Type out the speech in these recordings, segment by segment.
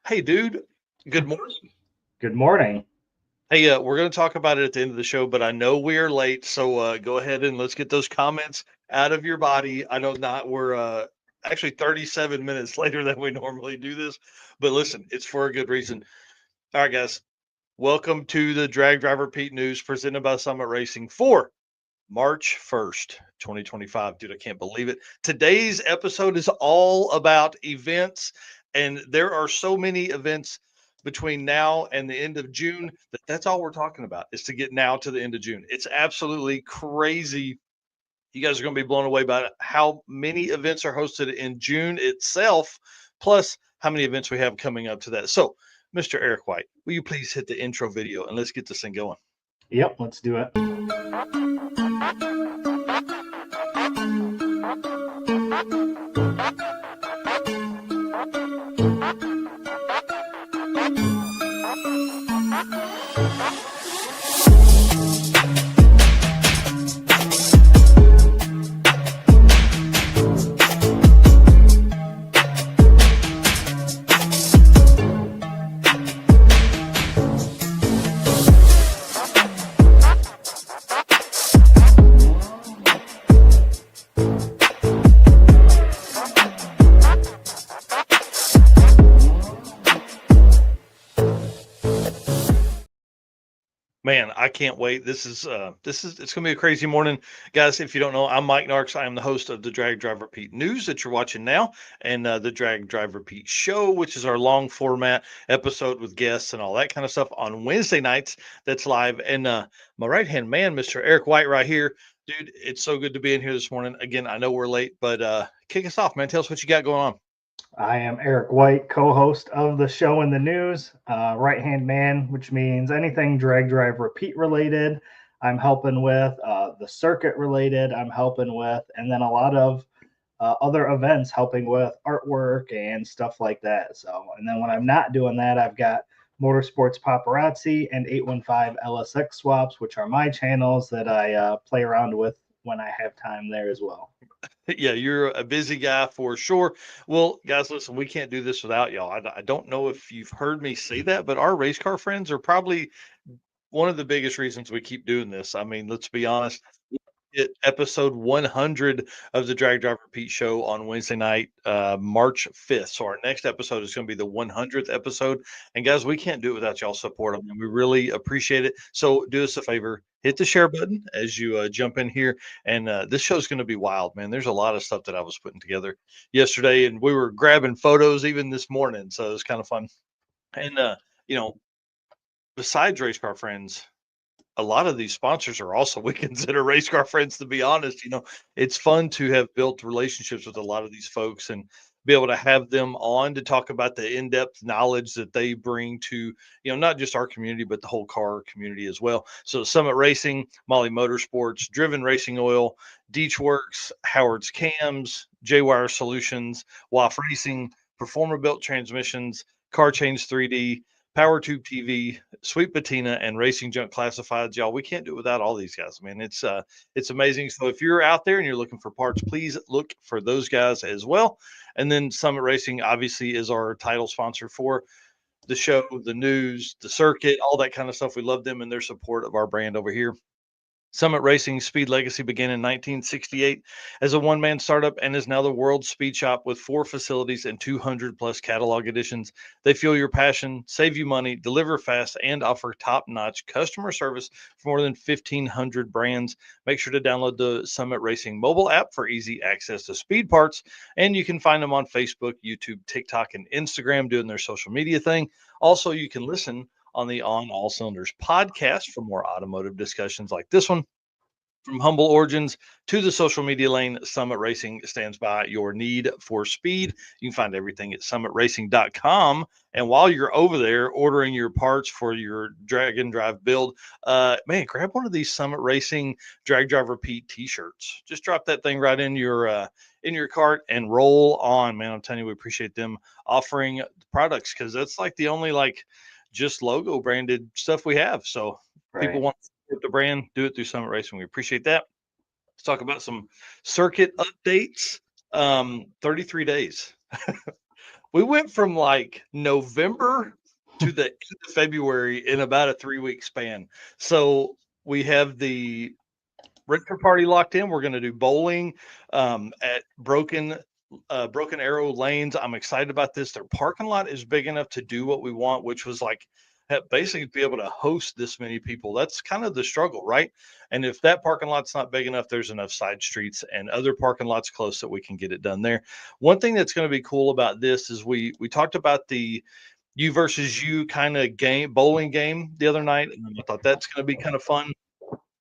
Hey, dude. Good morning. Good morning. Hey, we're going to talk about it at the end of the show, but I know we are late, so go ahead and let's get those comments out of your body. I know not we're actually 37 minutes later than we normally do this, but listen, it's for a good reason. All right, guys, welcome to the Drag Driver Pete News presented by Summit Racing for March 1st, 2025. Dude, I can't believe it. Today's episode is all about events, and there are so many events between now and the end of June that's all we're talking about is to get now to the end of June. It's absolutely crazy. You guys are going to be blown away by how many events are hosted in June itself, plus how many events we have coming up to that. So, Mr. Eric White, will you please hit the intro video and let's get this thing going? Yep, let's do it. Man, I can't wait. This is it's gonna be a crazy morning. Guys, if you don't know, I'm Mike Narks. I am the host of the Drag Driver Pete News that you're watching now, and the Drag Driver Pete Show, which is our long format episode with guests and all that kind of stuff on Wednesday nights. That's live. And my right hand man, Mr. Eric White, right here. Dude, it's so good to be in here this morning. Again, I know we're late, but kick us off, man. Tell us what you got going on. I am Eric White, co host of the show in the news, right hand man, which means anything drag drive repeat related, I'm helping with, the circuit related, I'm helping with, and then a lot of other events helping with artwork and stuff like that. So, and then when I'm not doing that, I've got Motorsports Paparazzi and 815 LSX Swaps, which are my channels that I play around with when I have time there as well. Yeah, you're a busy guy for sure. Well, guys, listen, we can't do this without y'all. I don't know if you've heard me say that, but our race car friends are probably one of the biggest reasons we keep doing this. I mean, let's be honest. It episode 100 of the Drag Driver Pete Show on Wednesday night, March 5th. So our next episode is going to be the 100th episode. And guys, we can't do it without y'all support. I mean, we really appreciate it. So do us a favor, hit the share button as you jump in here. And this show is going to be wild, man. There's a lot of stuff that I was putting together yesterday, and we were grabbing photos even this morning. So it was kind of fun. And you know, besides race car friends, a lot of these sponsors are also we consider race car friends, to be honest. It's fun to have built relationships with a lot of these folks and be able to have them on to talk about the in-depth knowledge that they bring to, not just our community, but the whole car community as well. So Summit Racing, Molly Motorsports, Driven Racing Oil, Deech Works, Howard's Cams, J-Wire Solutions, WAF Racing, Performer Built Transmissions, Car Change 3D, Power Tube TV, Sweet Patina, and Racing Junk Classifieds. Y'all, we can't do it without all these guys. Man, it's amazing. So if you're out there and you're looking for parts, please look for those guys as well. And then Summit Racing obviously is our title sponsor for the show, the news, the circuit, all that kind of stuff. We love them and their support of our brand over here. Summit Racing's speed legacy began in 1968 as a one man startup and is now the world's speed shop with 4 facilities and 200 plus catalog editions. They fuel your passion, save you money, deliver fast, and offer top notch customer service for more than 1,500 brands. Make sure to download the Summit Racing mobile app for easy access to speed parts. And you can find them on Facebook, YouTube, TikTok, and Instagram doing their social media thing. Also, you can listen on the On All Cylinders podcast for more automotive discussions like this one. From humble origins to the social media lane, Summit Racing stands by your need for speed. You can find everything at summitracing.com. And while you're over there ordering your parts for your drag and drive build, man, grab one of these Summit Racing Drag Driver Pete t-shirts. Just drop that thing right in your cart and roll on, man. I'm telling you, we appreciate them offering products because that's like the only like just logo branded stuff we have. So people Right. want to support the brand, do it through Summit Racing. We appreciate that. Let's talk about some circuit updates. 33 days. we went from like November to the end of February in about a 3-week span. So we have the Retro Party locked in. We're going to do bowling at Broken Arrow Lanes. I'm excited about this. Their parking lot is big enough to do what we want, which was like basically be able to host this many people. That's kind of the struggle, right? And if that parking lot's not big enough, there's enough side streets and other parking lots close that we can get it done there. One thing that's going to be cool about this is we talked about the you versus you kind of game bowling game the other night, and I thought that's going to be kind of fun.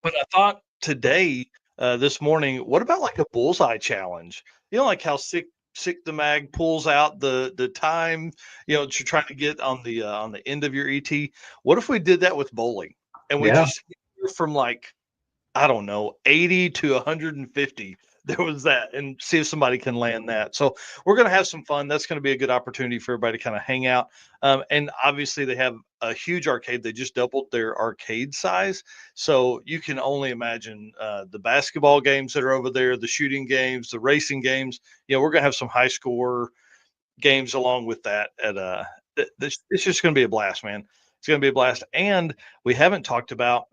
But I thought today, this morning, what about like a bullseye challenge? You know, like how sick the mag pulls out the time, you know, that you're trying to get on the end of your ET. What if we did that with bowling and we Yeah. just from like I don't know, 80 to 150. There was that, and see if somebody can land that. So we're going to have some fun. That's going to be a good opportunity for everybody to kind of hang out. And obviously, they have a huge arcade. They just doubled their arcade size. So you can only imagine the basketball games that are over there, the shooting games, the racing games. You know, we're going to have some high score games along with that. It's just going to be a blast, man. It's going to be a blast. And we haven't talked about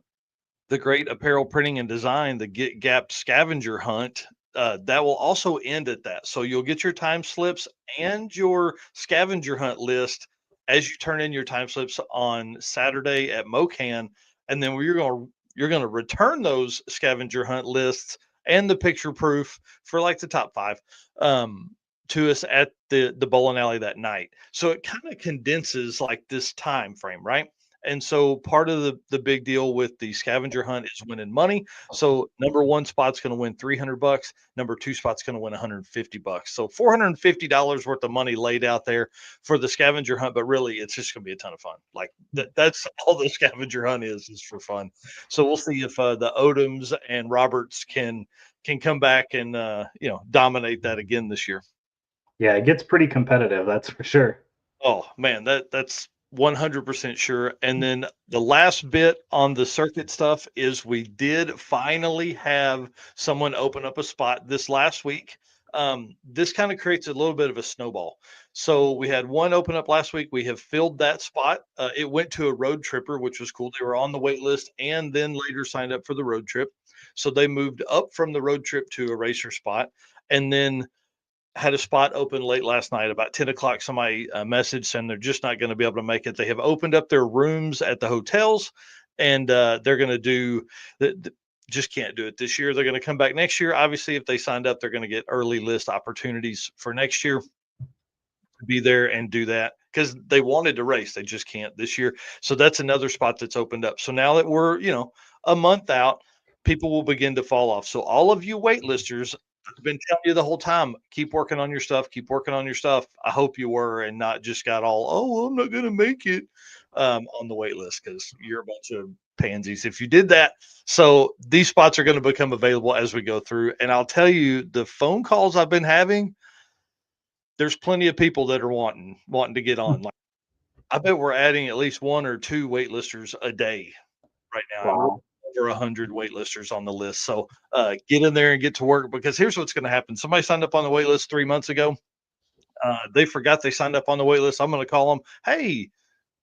the great apparel printing and design, the Get Gap scavenger hunt. That will also end at that. So you'll get your time slips and your scavenger hunt list as you turn in your time slips on Saturday at MoCan, and then you're gonna return those scavenger hunt lists and the picture proof for like the top 5 to us at the bowling alley that night. So it kind of condenses like this time frame, right? And so part of the big deal with the scavenger hunt is winning money. So number 1 spot's going to win $300. Number 2 spot's going to win $150. So $450 worth of money laid out there for the scavenger hunt. But really, it's just going to be a ton of fun. Like that's all the scavenger hunt is for fun. So we'll see if the Odoms and Roberts can come back and dominate that again this year. Yeah, it gets pretty competitive, that's for sure. Oh man, that's 100% sure. And then the last bit on the circuit stuff is we did finally have someone open up a spot this last week. This kind of creates a little bit of a snowball. So we had one open up last week. We have filled that spot. It went to a road tripper, which was cool. They were on the wait list and then later signed up for the road trip. So they moved up from the road trip to a racer spot. And then had a spot open late last night about 10 o'clock. Somebody messaged saying they're just not going to be able to make it. They have opened up their rooms at the hotels, and they're going to do just can't do it this year. They're going to come back next year. Obviously, if they signed up, they're going to get early list opportunities for next year to be there and do that because they wanted to race. They just can't this year. So that's another spot that's opened up. So now that we're, a month out, people will begin to fall off. So all of you waitlisters, I've been telling you the whole time, keep working on your stuff, keep working on your stuff. I hope you were and not just got all, oh, I'm not going to make it on the wait list because you're a bunch of pansies if you did that. So these spots are going to become available as we go through. And I'll tell you, the phone calls I've been having, there's plenty of people that are wanting to get on. Like, I bet we're adding at least 1 or 2 waitlisters a day right now. Wow. Over 100 waitlisters on the list. So get in there and get to work because here's what's going to happen. Somebody signed up on the wait list 3 months ago. They forgot they signed up on the wait list. I'm going to call them. Hey,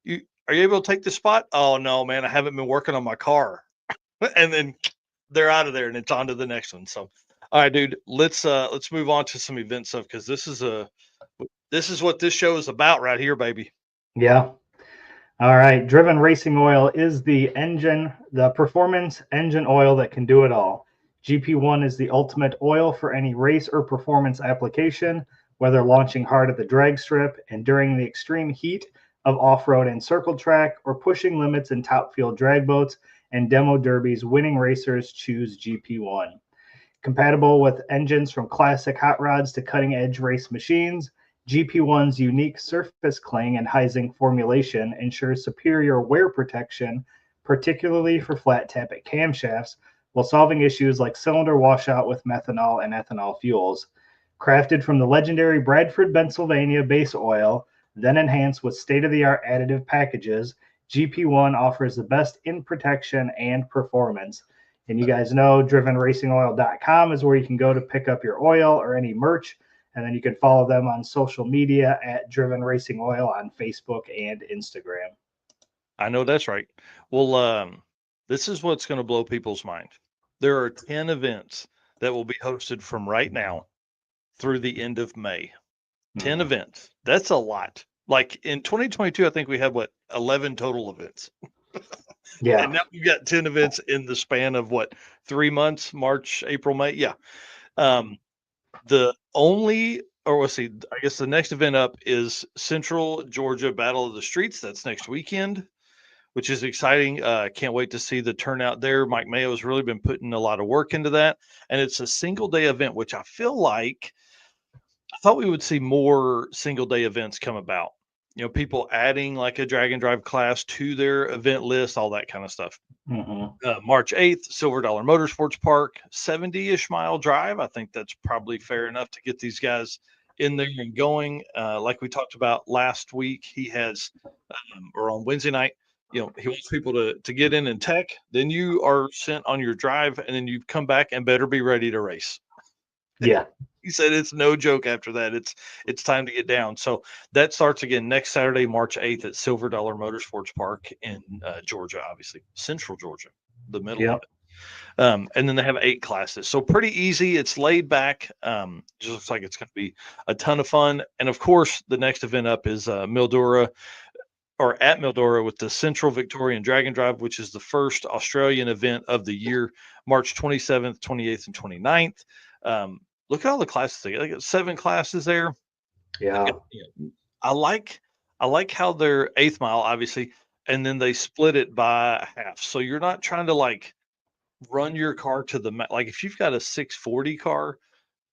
are you able to take the spot? Oh no, man, I haven't been working on my car. And then they're out of there and it's on to the next one. So, all right, dude, let's move on to some event stuff because this is what this show is about right here, baby. Yeah. All right. Driven Racing Oil is the performance engine oil that can do it all. GP1 is the ultimate oil for any race or performance application, whether launching hard at the drag strip, enduring the extreme heat of off-road and circle track, or pushing limits in top field drag boats and demo derbies. Winning racers choose GP1. Compatible with engines from classic hot rods to cutting-edge race machines, GP1's unique surface cling and Heising formulation ensures superior wear protection, particularly for flat tappet camshafts, while solving issues like cylinder washout with methanol and ethanol fuels. Crafted from the legendary Bradford, Pennsylvania base oil, then enhanced with state-of-the-art additive packages, GP1 offers the best in protection and performance. And you guys know drivenracingoil.com is where you can go to pick up your oil or any merch And then you can follow them on social media at Driven Racing Oil on Facebook and Instagram. I know that's right. Well, this is what's going to blow people's mind. There are 10 events that will be hosted from right now through the end of May. 10 events. That's a lot. Like in 2022, I think we had 11 total events. Yeah. And now we've got 10 events in the span of 3 months, March, April, May. Yeah. The only, or let's see, I guess the next event up is Central Georgia Battle of the Streets. That's next weekend, which is exciting. Can't wait to see the turnout there. Mike Mayo has really been putting a lot of work into that. And it's a single day event, which I feel like I thought we would see more single day events come about. You know, people adding like a drag and drive class to their event list, all that kind of stuff. March 8th, Silver Dollar Motorsports Park, 70-ish mile drive. I think that's probably fair enough to get these guys in there and going. Like we talked about last week, he has, or on Wednesday night, you know, he wants people to get in and tech. Then you are sent on your drive, and then you come back and better be ready to race. Yeah. He said it's no joke after that. It's time to get down. So that starts again next Saturday, March 8th at Silver Dollar Motorsports Park in Georgia, obviously, Central Georgia, the middle of it. And then they have 8 classes. So pretty easy. It's laid back. Just looks like it's going to be a ton of fun. And of course, the next event up is Mildura, or at Mildura, with the Central Victorian Dragon Drive, which is the first Australian event of the year, March 27th, 28th, and 29th. Look at all the classes. They got 7 classes there. Yeah. I like how they're 8th mile, obviously, and then they split it by half. So you're not trying to like run your car to the like if you've got a 640 car,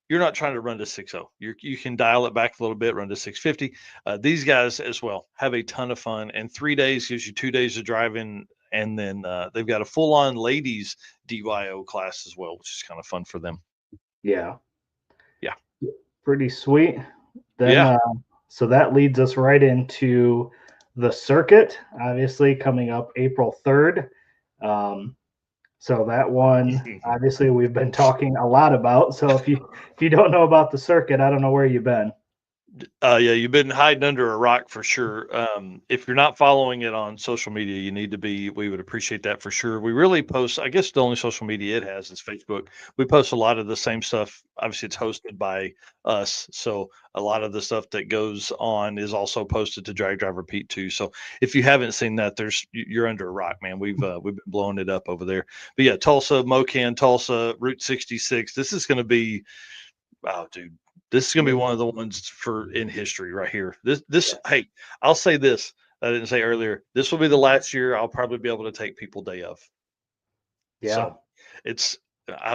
you're not trying to run to 60. You can dial it back a little bit, run to 650. These guys as well have a ton of fun, and 3 days gives you 2 days of driving, and then they've got a full-on ladies DYO class as well, which is kind of fun for them. Yeah. Yeah. Pretty sweet. Then, so that leads us right into the circuit, obviously coming up April 3rd. So that one, obviously, we've been talking a lot about. So if you don't know about the circuit, I don't know where you've been. Yeah, you've been hiding under a rock for sure. If you're not following it on social media, you need to be. We would appreciate that for sure. We really post, I guess the only social media it has is Facebook. We post a lot of the same stuff. Obviously, it's hosted by us. So a lot of the stuff that goes on is also posted to Drag Drive Repeat too. So if you haven't seen that, you're under a rock, man. We've been blowing it up over there. But yeah, Tulsa, Mocan, Tulsa, Route 66. This is going to be, wow, dude. This is going to be one of the ones in history right here. Hey, I'll say this. I didn't say earlier. This will be the last year I'll probably be able to take people day of. Yeah. So it's,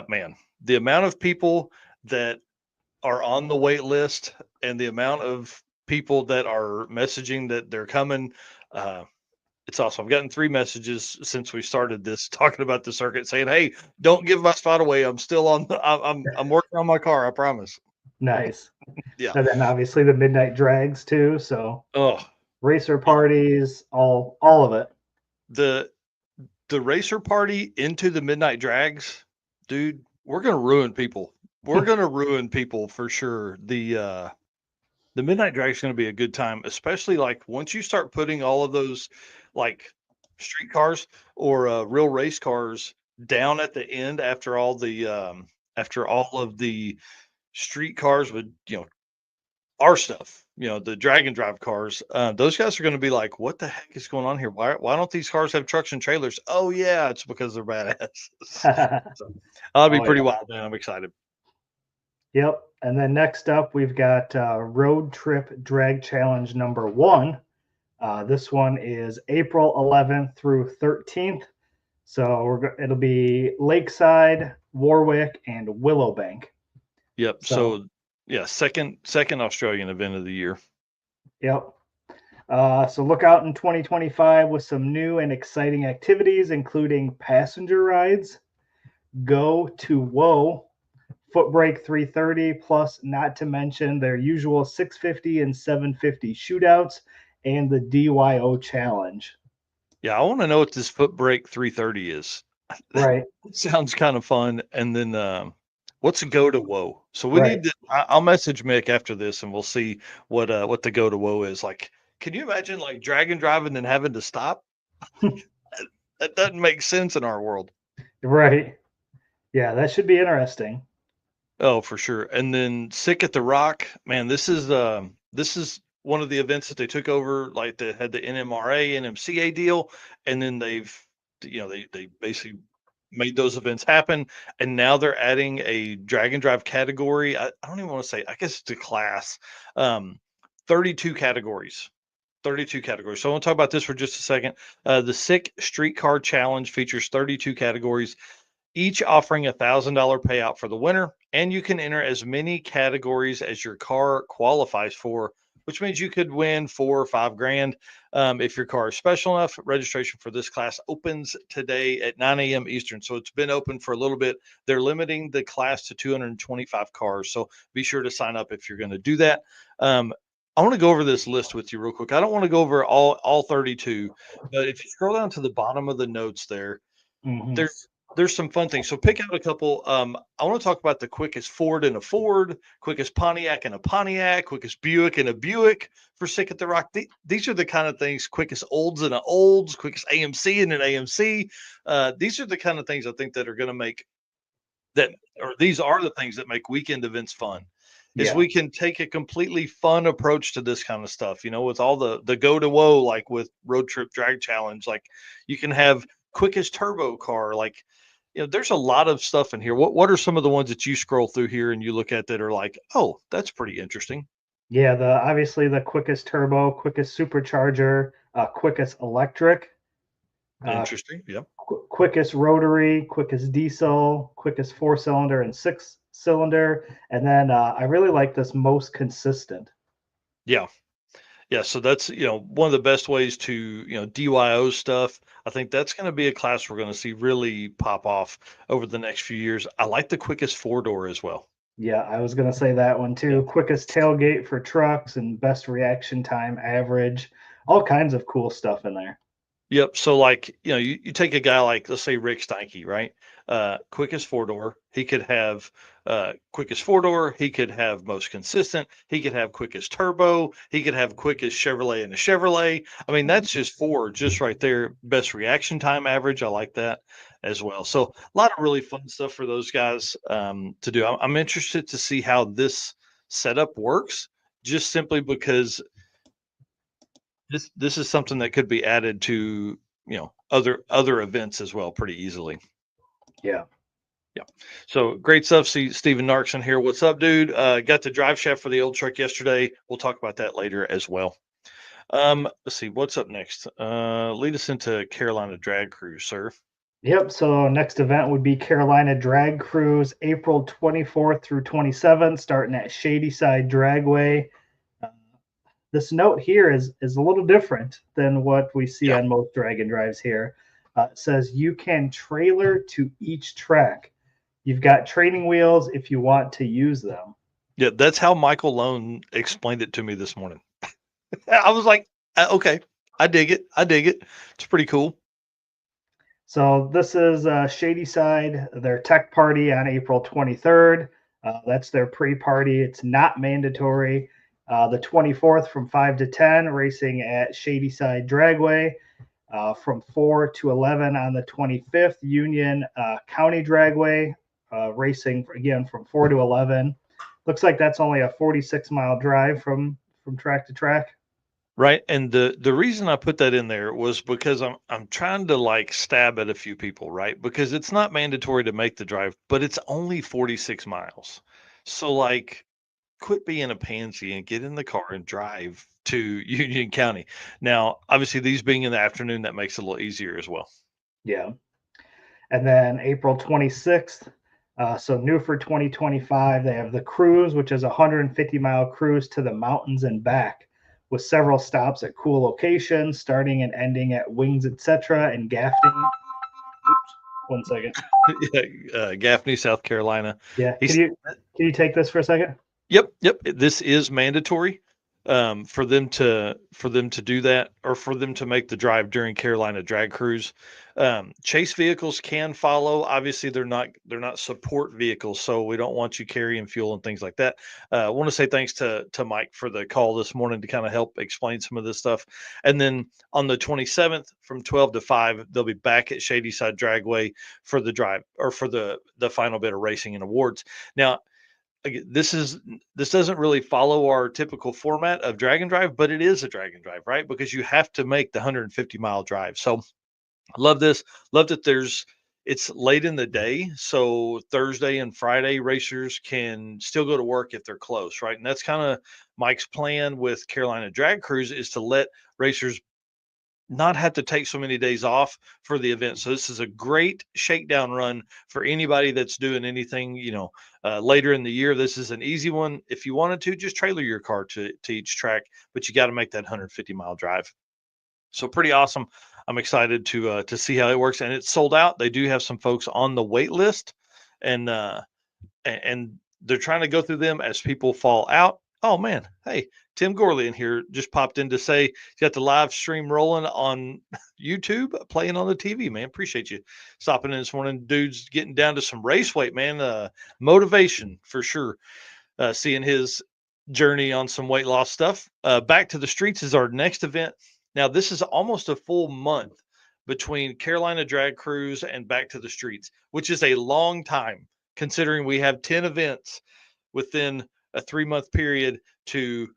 man, the amount of people that are on the wait list and the amount of people that are messaging that they're coming, it's awesome. I've gotten 3 messages since we started this talking about the circuit saying, "Hey, don't give my spot away. I'm still on. I'm working on my car. I promise." Nice. Yeah. And then obviously the midnight drags too. So racer parties, all of it. The racer party into the midnight drags, dude, we're gonna ruin people. We're gonna ruin people for sure. The midnight drag is gonna be a good time, especially like once you start putting all of those like street cars or real race cars down at the end after all of the street cars with, you know, our stuff, you know, the drag and drive cars. Those guys are going to be like, what the heck is going on here? Why don't these cars have trucks and trailers? Oh yeah, it's because they're badass. So I'll be pretty wild, man. I'm excited. Yep. And then next up, we've got Road Trip Drag Challenge number 1. This one is April 11th through 13th. So it'll be Lakeside, Warwick, and Willowbank. Yep. So yeah, second Australian event of the year. Yep. So look out in 2025 with some new and exciting activities, including passenger rides, Go to Whoa, Foot Brake 330, plus not to mention their usual 650 and 750 shootouts and the DYO challenge. Yeah, I want to know what this Foot Brake 330 is. Right. Sounds kind of fun. And then What's a go to woe? So we Right. need to. I'll message Mick after this, and we'll see what the go to woe is. Like, can you imagine like drag and drive and then having to stop? That doesn't make sense in our world. Right. Yeah, that should be interesting. Oh, for sure. And then Sick at the Rock, man, this is one of the events that they took over, like they had the NMRA, NMCA deal, and then they basically made those events happen, and now they're adding a drag and drive category. I don't even want to say, I guess it's a class. Um, 32 categories. 32 categories. So I want to talk about this for just a second. The Sick Streetcar Challenge features 32 categories, each offering $1,000 payout for the winner, and you can enter as many categories as your car qualifies for, which means you could win 4 or 5 grand. If your car is special enough. Registration for this class opens today at 9 a.m. Eastern. So it's been open for a little bit. They're limiting the class to 225 cars. So be sure to sign up if you're going to do that. I want to go over this list with you real quick. I don't want to go over all 32, but if you scroll down to the bottom of the notes there, Hmm. there's some fun things. So pick out a couple. I want to talk about the quickest Ford in a Ford, quickest Pontiac in a Pontiac, quickest Buick in a Buick for Sick at the Rock. These are the kind of things, quickest Olds in a Olds, quickest AMC in an AMC. These are the kind of things I think that are going to make that, or these are the things that make weekend events fun. Is Yeah. we can take a completely fun approach to this kind of stuff, with all the go to woe, like with Road Trip Drag Challenge. Like you can have quickest turbo car, like there's a lot of stuff in here. What are some of the ones that you scroll through here and you look at that are like, oh, that's pretty interesting? Yeah, the obviously the quickest turbo, quickest supercharger, quickest electric, uh, Interesting. Yep. quickest rotary, quickest diesel, quickest four cylinder and six cylinder, and then I really like this most consistent. Yeah. Yeah, so that's one of the best ways to DYO stuff. I think that's going to be a class we're going to see really pop off over the next few years. I like the quickest 4 door as well. Yeah, I was gonna say that one Yeah. too. Quickest tailgate for trucks and best reaction time average. All kinds of cool stuff in there. Yep. So like, you take a guy like, let's say Rick Steinke, right? Quickest 4 door. He could have quickest 4 door. He could have most consistent. He could have quickest turbo. He could have quickest Chevrolet in a Chevrolet. I mean, that's just four, just right there. Best reaction time average. I like that as well. So a lot of really fun stuff for those guys to do. I'm interested to see how this setup works, just simply because this is something that could be added to other events as well pretty easily. Yeah. Yeah. So great stuff. See Steven Narkson here. What's up, dude? Got the drive shaft for the old truck yesterday. We'll talk about that later as well. Let's see what's up next. Lead us into Carolina Drag Cruise, sir. Yep. So next event would be Carolina Drag Cruise, April 24th through 27th, starting at Shadyside Dragway. Uh, this note here is a little different than what we see Yeah. on most drag and drives here. It says you can trailer to each track. You've got training wheels if you want to use them. Yeah, that's how Michael Lone explained it to me this morning. I was like, okay, I dig it. I dig it. It's pretty cool. So this is Shadyside, their tech party on April 23rd. That's their pre-party. It's not mandatory. The 24th from 5 to 10, racing at Shadyside Dragway. From 4 to 11 on the 25th, Union County Dragway, racing again from 4 to 11. Looks like that's only a 46-mile drive from track to track. Right. And the reason I put that in there was because I'm trying to like stab at a few people, right? Because it's not mandatory to make the drive, but it's only 46 miles. So like quit being a pansy and get in the car and drive to Union County. Now, obviously these being in the afternoon, that makes it a little easier as well. Yeah. And then April 26th, so new for 2025, they have the cruise, which is a 150-mile cruise to the mountains and back, with several stops at cool locations, starting and ending at Wings Etc. and Gaffney. Oops, 1 second. Yeah, Gaffney, South Carolina. Yeah, He's can you take this for a second? Yep. This is mandatory. for them to do that, or for them to make the drive during Carolina Drag Cruise. Chase vehicles can follow. Obviously, they're not support vehicles, so we don't want you carrying fuel and things like that. I want to say thanks to Mike for the call this morning to kind of help explain some of this stuff. And then on the 27th from 12 to 5, they'll be back at Shady Side Dragway for the drive, or for the final bit of racing and awards. Now, again, this doesn't really follow our typical format of drag and drive, but it is a drag and drive, right? Because you have to make the 150-mile drive. So I love this. Love that it's late in the day, so Thursday and Friday racers can still go to work if they're close, right? And that's kind of Mike's plan with Carolina Drag Cruise, is to let racers not have to take so many days off for the event. So this is a great shakedown run for anybody that's doing anything, later in the year. This is an easy one. If you wanted to, just trailer your car to each track, but you got to make that 150-mile drive. So pretty awesome. I'm excited to see how it works, and it's sold out. They do have some folks on the wait list, and and they're trying to go through them as people fall out. Oh man, hey, Tim Gorley in here just popped in to say you got the live stream rolling on YouTube, playing on the TV. Man, appreciate you stopping in this morning. Dude's getting down to some race weight, man. Motivation for sure. Seeing his journey on some weight loss stuff. Back to the Streets is our next event. Now, this is almost a full month between Carolina Drag Cruise and Back to the Streets, which is a long time considering we have 10 events within a 3-month period. To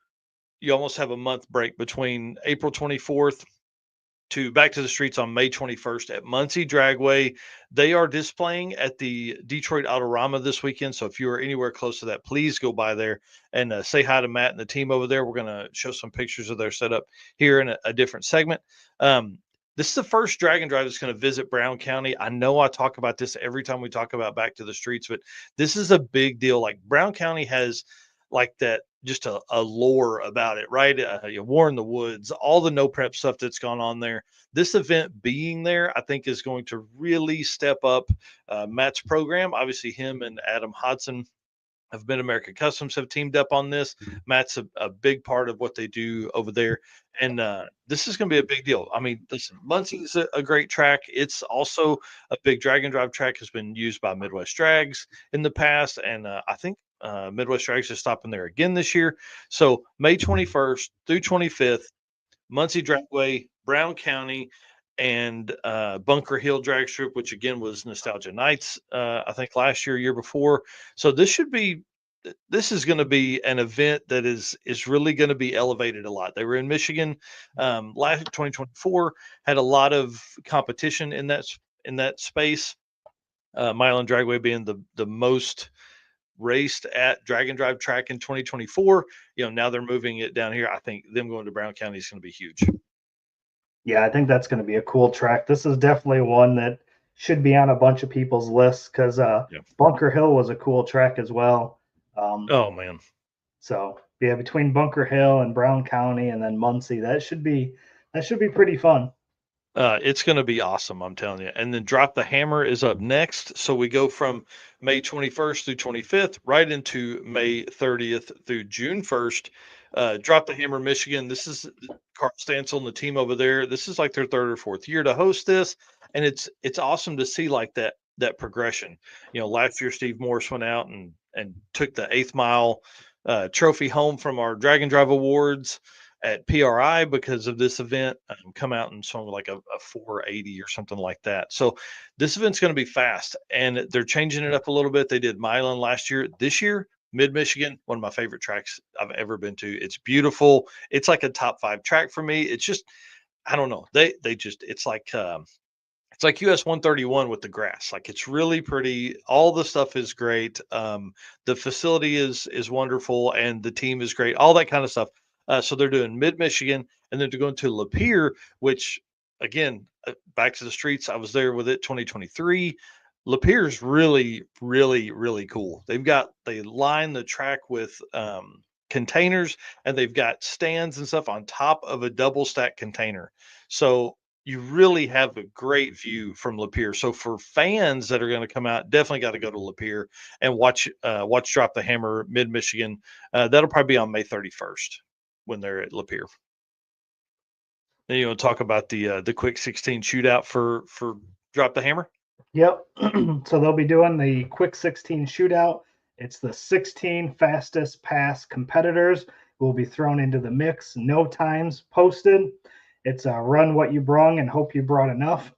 You almost have a month break between April 24th to Back to the Streets on May 21st at Muncie Dragway. They are displaying at the Detroit Autorama this weekend. So if you are anywhere close to that, please go by there and say hi to Matt and the team over there. We're going to show some pictures of their setup here in a different segment. This is the first drag and drive that's going to visit Brown County. I know I talk about this every time we talk about Back to the Streets, but this is a big deal. Like, Brown County has like that, just a lore about it, right? War in the Woods, all the no prep stuff that's gone on there. This event being there, I think, is going to really step up Matt's program. Obviously, him and Adam Hodson of Mid American Customs have teamed up on this. Matt's a big part of what they do over there. And this is going to be a big deal. I mean, listen, Muncie is a great track. It's also a big drag and drive track, has been used by Midwest Drags in the past. And I think Midwest Drags is stopping there again this year. So May 21st through 25th, Muncie Dragway, Brown County, and Bunker Hill Drag Strip, which again was Nostalgia Nights, I think last year before. So this is going to be an event that is really going to be elevated a lot. They were in Michigan last 2024, had a lot of competition in that space. Milan Dragway being the most raced at Drag and Drive track in 2024. Now they're moving it down here. I think them going to Brown County is going to be huge. Yeah, I think that's going to be a cool track. This is definitely one that should be on a bunch of people's lists, because Yeah. Bunker Hill was a cool track as well. Oh man. So yeah, between Bunker Hill and Brown County and then Muncie, that should be pretty fun. It's going to be awesome, I'm telling you. And then Drop the Hammer is up next. So we go from May 21st through 25th right into May 30th through June 1st. Drop the Hammer, Michigan. This is Carl Stansel and the team over there. This is like their third or fourth year to host this, and it's awesome to see like that progression. Last year Steve Morris went out and took the 8th mile trophy home from our Drag and Drive Awards at PRI because of this event. Come out and swung like a 480 or something like that. So this event's going to be fast, and they're changing it up a little bit. They did Milan last year. This year, Mid-Michigan, one of my favorite tracks I've ever been to. It's beautiful. It's like a top 5 track for me. It's just, I don't know. They just, it's like US 131 with the grass. Like, it's really pretty. All the stuff is great. The facility is wonderful, and the team is great. All that kind of stuff. So they're doing Mid-Michigan, and then they're going to Lapeer, which again, Back to the Streets. I was there with it 2023. Lapeer is really, really, really cool. They line the track with containers, and they've got stands and stuff on top of a double stack container. So you really have a great view from Lapeer. So for fans that are going to come out, definitely got to go to Lapeer and watch Drop the Hammer Mid-Michigan. That'll probably be on May 31st. when they're at Lapeer. Then you want to talk about the quick 16 shootout for Drop the Hammer? Yep. So they'll be doing the quick 16 shootout. It's the 16 fastest pass competitors who will be thrown into the mix. No times posted. It's a run what you brung and hope you brought enough.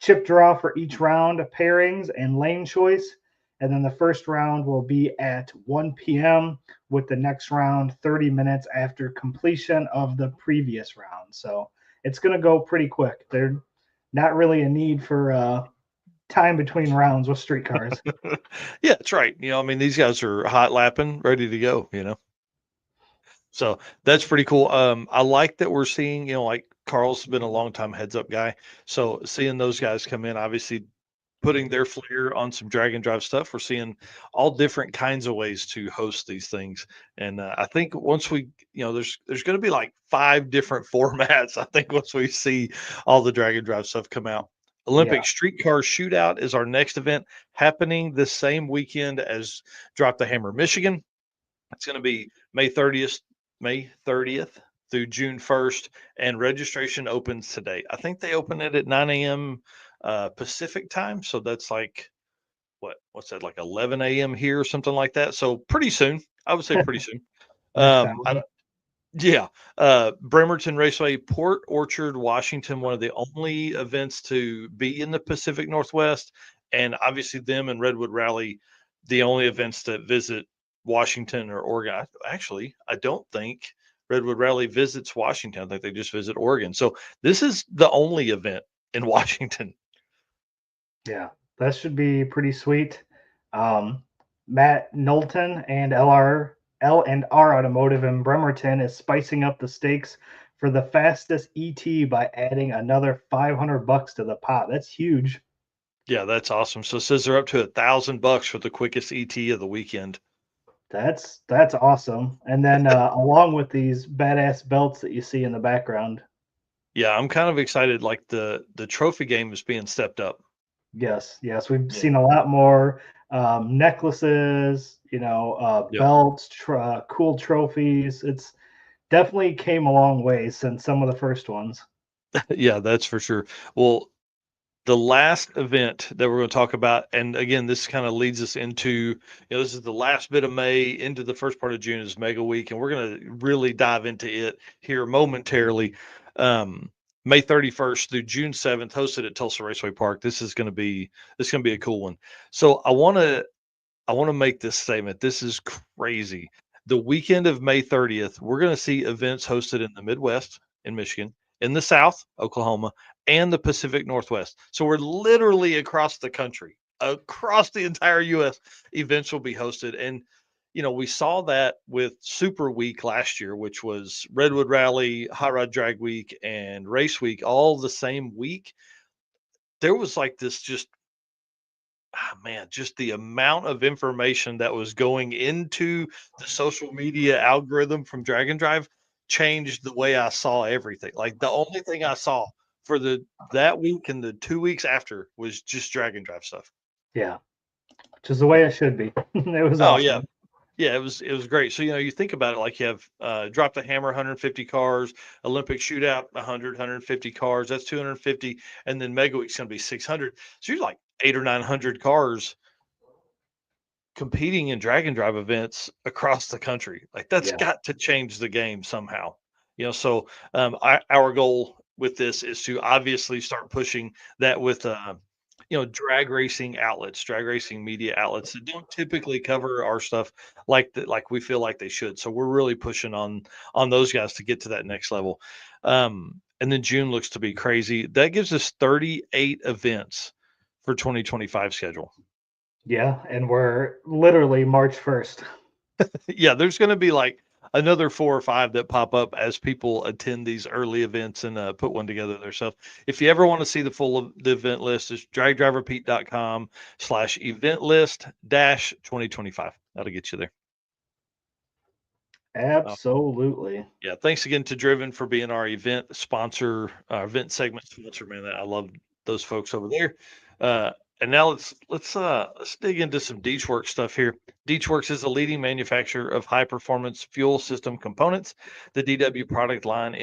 Chip draw for each round, pairings and lane choice. And then the first round will be at 1 p.m. with the next round 30 minutes after completion of the previous round. So it's going to go pretty quick. There's not really a need for time between rounds with streetcars. Yeah, that's right. I mean, these guys are hot lapping, ready to go. So that's pretty cool. I like that we're seeing, like Carl's been a long time heads up guy. So seeing those guys come in, obviously putting their flair on some drag and drive stuff. We're seeing all different kinds of ways to host these things. And I think once we, there's going to be like 5 different formats. I think once we see all the drag and drive stuff come out. Olympic Yeah. Streetcar Shootout is our next event happening the same weekend as Drop the Hammer Michigan. It's going to be May 30th through June 1st, and registration opens today. I think they open it at 9 a.m. Pacific time, so that's like what's that, like 11 a.m. here or something like that. So pretty soon, I would say pretty soon. Next time. Yeah, Bremerton Raceway, Port Orchard, Washington, one of the only events to be in the Pacific Northwest, and obviously them and Redwood Rally, the only events that visit Washington or Oregon. Actually, I don't think Redwood Rally visits Washington. I think they just visit Oregon. So this is the only event in Washington. Yeah, that should be pretty sweet. Matt Knowlton and L&R Automotive in Bremerton is spicing up the stakes for the fastest ET by adding another $500 to the pot. That's huge. Yeah, that's awesome. So it says they're up to $1,000 for the quickest ET of the weekend. That's awesome. And then along with these badass belts that you see in the background. Yeah, I'm kind of excited. Like the trophy game is being stepped up. Yes, we've Yeah. seen a lot more necklaces, Yep. belts, cool trophies. It's definitely came a long way since some of the first ones. Yeah, that's for sure. Well, the last event that we're going to talk about, and again, this kind of leads us into, this is the last bit of May into the first part of June is Mega Week, and we're going to really dive into it here momentarily. May 31st through June 7th, hosted at Tulsa Raceway Park. This is going to be a cool one. So I want to make this statement. This is crazy. The weekend of May 30th, we're going to see events hosted in the Midwest, in Michigan, in the South, Oklahoma, and the Pacific Northwest. So we're literally across the country, across the entire U.S. Events will be hosted. And, we saw that with Super Week last year, which was Redwood Rally, Hot Rod Drag Week, and Race Week, all the same week. There was like this just the amount of information that was going into the social media algorithm from Drag and Drive changed the way I saw everything. Like the only thing I saw for that week and the 2 weeks after was just Drag and Drive stuff. Yeah, which is the way it should be. It was Oh awesome. yeah. Yeah, it was great. So, you think about it, like you have Drop the Hammer, 150 cars, Olympic Shootout, 150 cars, that's 250, and then Mega Week's going to be 600. So you're like 800 or 900 cars competing in drag and drive events across the country. Like that's Yeah. got to change the game somehow. So our goal with this is to obviously start pushing that with drag racing outlets, drag racing media outlets that don't typically cover our stuff like that, like we feel like they should. So we're really pushing on those guys to get to that next level. And then June looks to be crazy. That gives us 38 events for 2025 schedule. Yeah, and we're literally March 1st. Yeah, there's going to be like another 4 or 5 that pop up as people attend these early events and put one together themselves. If you ever want to see the full the event list, it's dragdriverpete.com/event list -2025. That'll get you there. Absolutely. Yeah, thanks again to Driven for being our event sponsor, our event segment sponsor. Man, I love those folks over there. And now let's dig into some DeechWorks stuff here. DeechWorks is a leading manufacturer of high performance fuel system components. The DW product line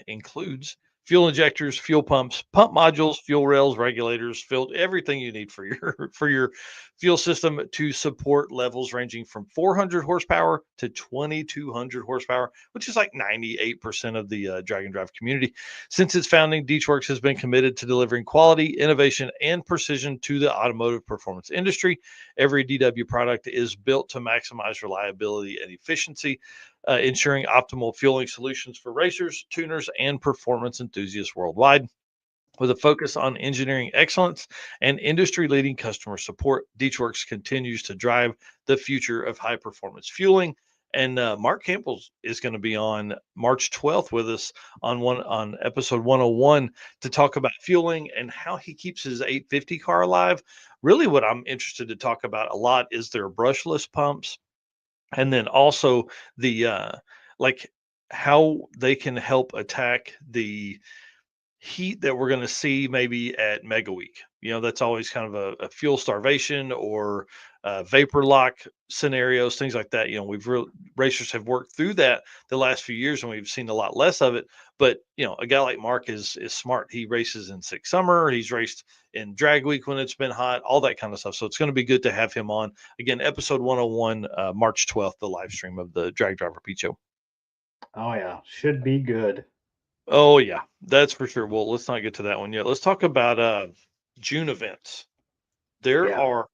includes fuel injectors, fuel pumps, pump modules, fuel rails, regulators, filled everything you need for your for your fuel system to support levels ranging from 400 horsepower to 2200 horsepower, which is like 98% of the drag and drive community. Since its founding, DeechWorks has been committed to delivering quality, innovation, and precision to the automotive performance industry. Every DW product is built to maximize reliability and efficiency, ensuring optimal fueling solutions for racers, tuners, and performance enthusiasts worldwide. With a focus on engineering excellence and industry leading customer support, DeechWorks continues to drive the future of high performance fueling. And Mark Campbell is going to be on March 12th with us on episode 101 to talk about fueling and how he keeps his 850 car alive. Really, what I'm interested to talk about a lot is their brushless pumps, and then also the like how they can help attack the heat that we're going to see maybe at Mega Week. That's always kind of a fuel starvation or vapor lock scenarios, things like that. Racers have worked through that the last few years, and we've seen a lot less of it. But a guy like Mark is smart. He races in Six Summer. He's raced in Drag Week when it's been hot, all that kind of stuff. So it's going to be good to have him on again. Episode 101, March 12th, the live stream of the Drag Driver Pete Show. Oh yeah, should be good. Oh yeah, that's for sure. Well, let's not get to that one yet. Let's talk about June events. There Yeah. are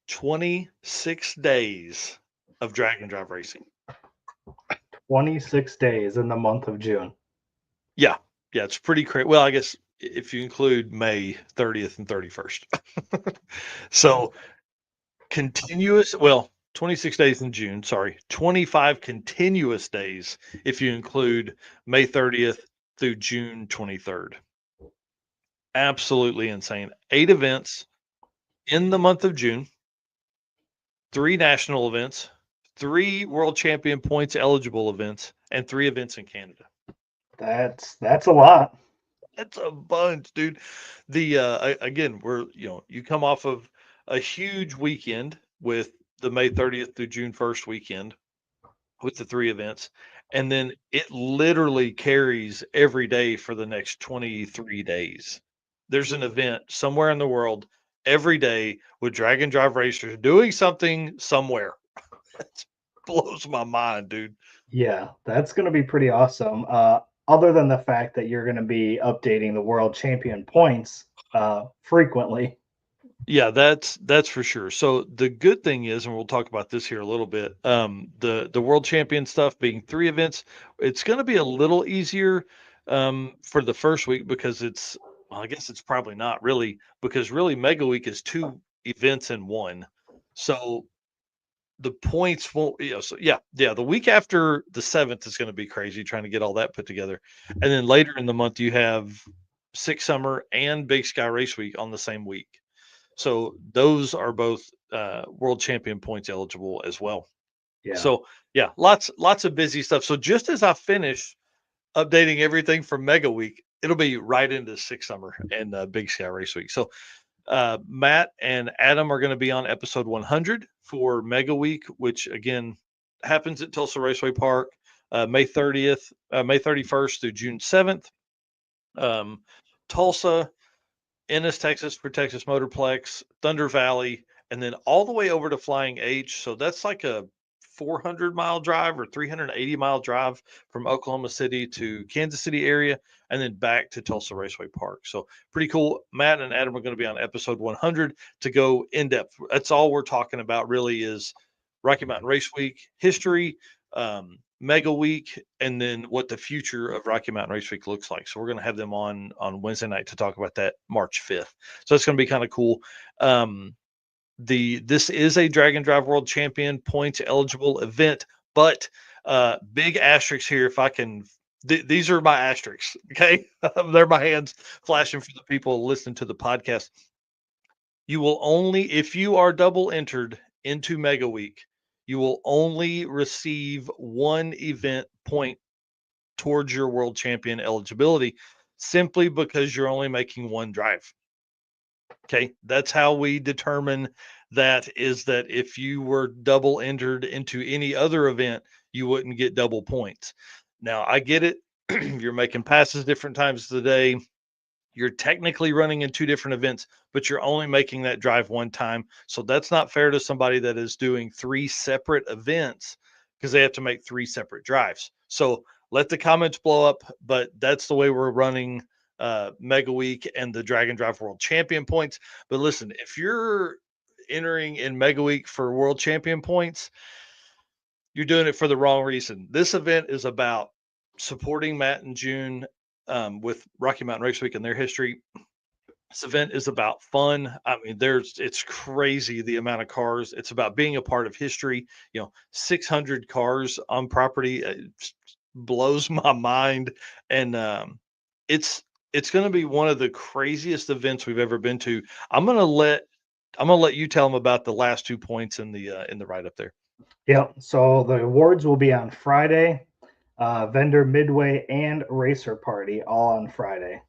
26 days of drag and drive racing. 26 days in the month of June. Yeah, it's pretty crazy. Well, I guess if you include May 30th and 31st. So continuous, well, 26 days in June, sorry, 25 continuous days if you include May 30th through June 23rd. Absolutely insane. 8 events in the month of June, 3 national events, 3 world champion points eligible events, and 3 events in Canada. That's a lot. That's a bunch, dude. The again, you come off of a huge weekend with the May 30th through June 1st weekend with the 3 events, and then it literally carries every day for the next 23 days. There's an event somewhere in the world every day with drag and drive racers doing something somewhere. That blows my mind, dude. Yeah, that's going to be pretty awesome. Other than the fact that you're going to be updating the world champion points frequently. Yeah, that's for sure. So the good thing is, and we'll talk about this here a little bit, the world champion stuff being 3 events, it's going to be a little easier for the first week because well, I guess it's probably not really, because really Mega Week is 2 events in one. So the points won't, so yeah, the week after the 7th is going to be crazy trying to get all that put together. And then later in the month you have Six Summer and Big Sky Race Week on the same week. So those are both world champion points eligible as well. Yeah. So yeah, lots of busy stuff. So just as I finish updating everything from Mega Week, it'll be right into Six Summer and Big Sky Race Week. So Matt and Adam are going to be on episode 100 for Mega Week, which again happens at Tulsa Raceway Park, May 30th, May 31st through June 7th. Tulsa, Ennis, Texas for Texas Motorplex, Thunder Valley, and then all the way over to Flying H. So that's like a 400-mile drive or 380-mile drive from Oklahoma City to Kansas City area, and then back to Tulsa Raceway Park. So pretty cool. Matt and Adam are going to be on episode 100 to go in depth. That's all we're talking about really is Rocky Mountain Race Week history, Mega Week, and then what the future of Rocky Mountain Race Week looks like. So we're going to have them on Wednesday night to talk about that March 5th. So it's going to be kind of cool. This is a Drag and Drive World Champion points eligible event, but big asterisks here. If I can, these are my asterisks. Okay, they're my hands flashing for the people listening to the podcast. You will only, if you are double entered into Mega Week, you will only receive 1 event point towards your world champion eligibility simply because you're only making 1 drive. Okay, that's how we determine that, is that if you were double entered into any other event, you wouldn't get double points. Now, I get it. You're making passes different times of the day. You're technically running in two different events, but you're only making that drive one time. So that's not fair to somebody that is doing three separate events because they have to make three separate drives. So let the comments blow up, but that's the way we're running Mega Week and the Dragon Drive World Champion points. But listen, if you're entering in Mega Week for World Champion points, you're doing it for the wrong reason. This event is about supporting Matt and June with Rocky Mountain Race Week and their history. This event is about fun. I mean, it's crazy the amount of cars. It's about being a part of history. 600 cars on property blows my mind, and it's it's going to be one of the craziest events we've ever been to. I'm gonna let you tell them about the last 2 points in the write up there. Yep. So the awards will be on Friday. Vendor Midway and Racer Party all on Friday.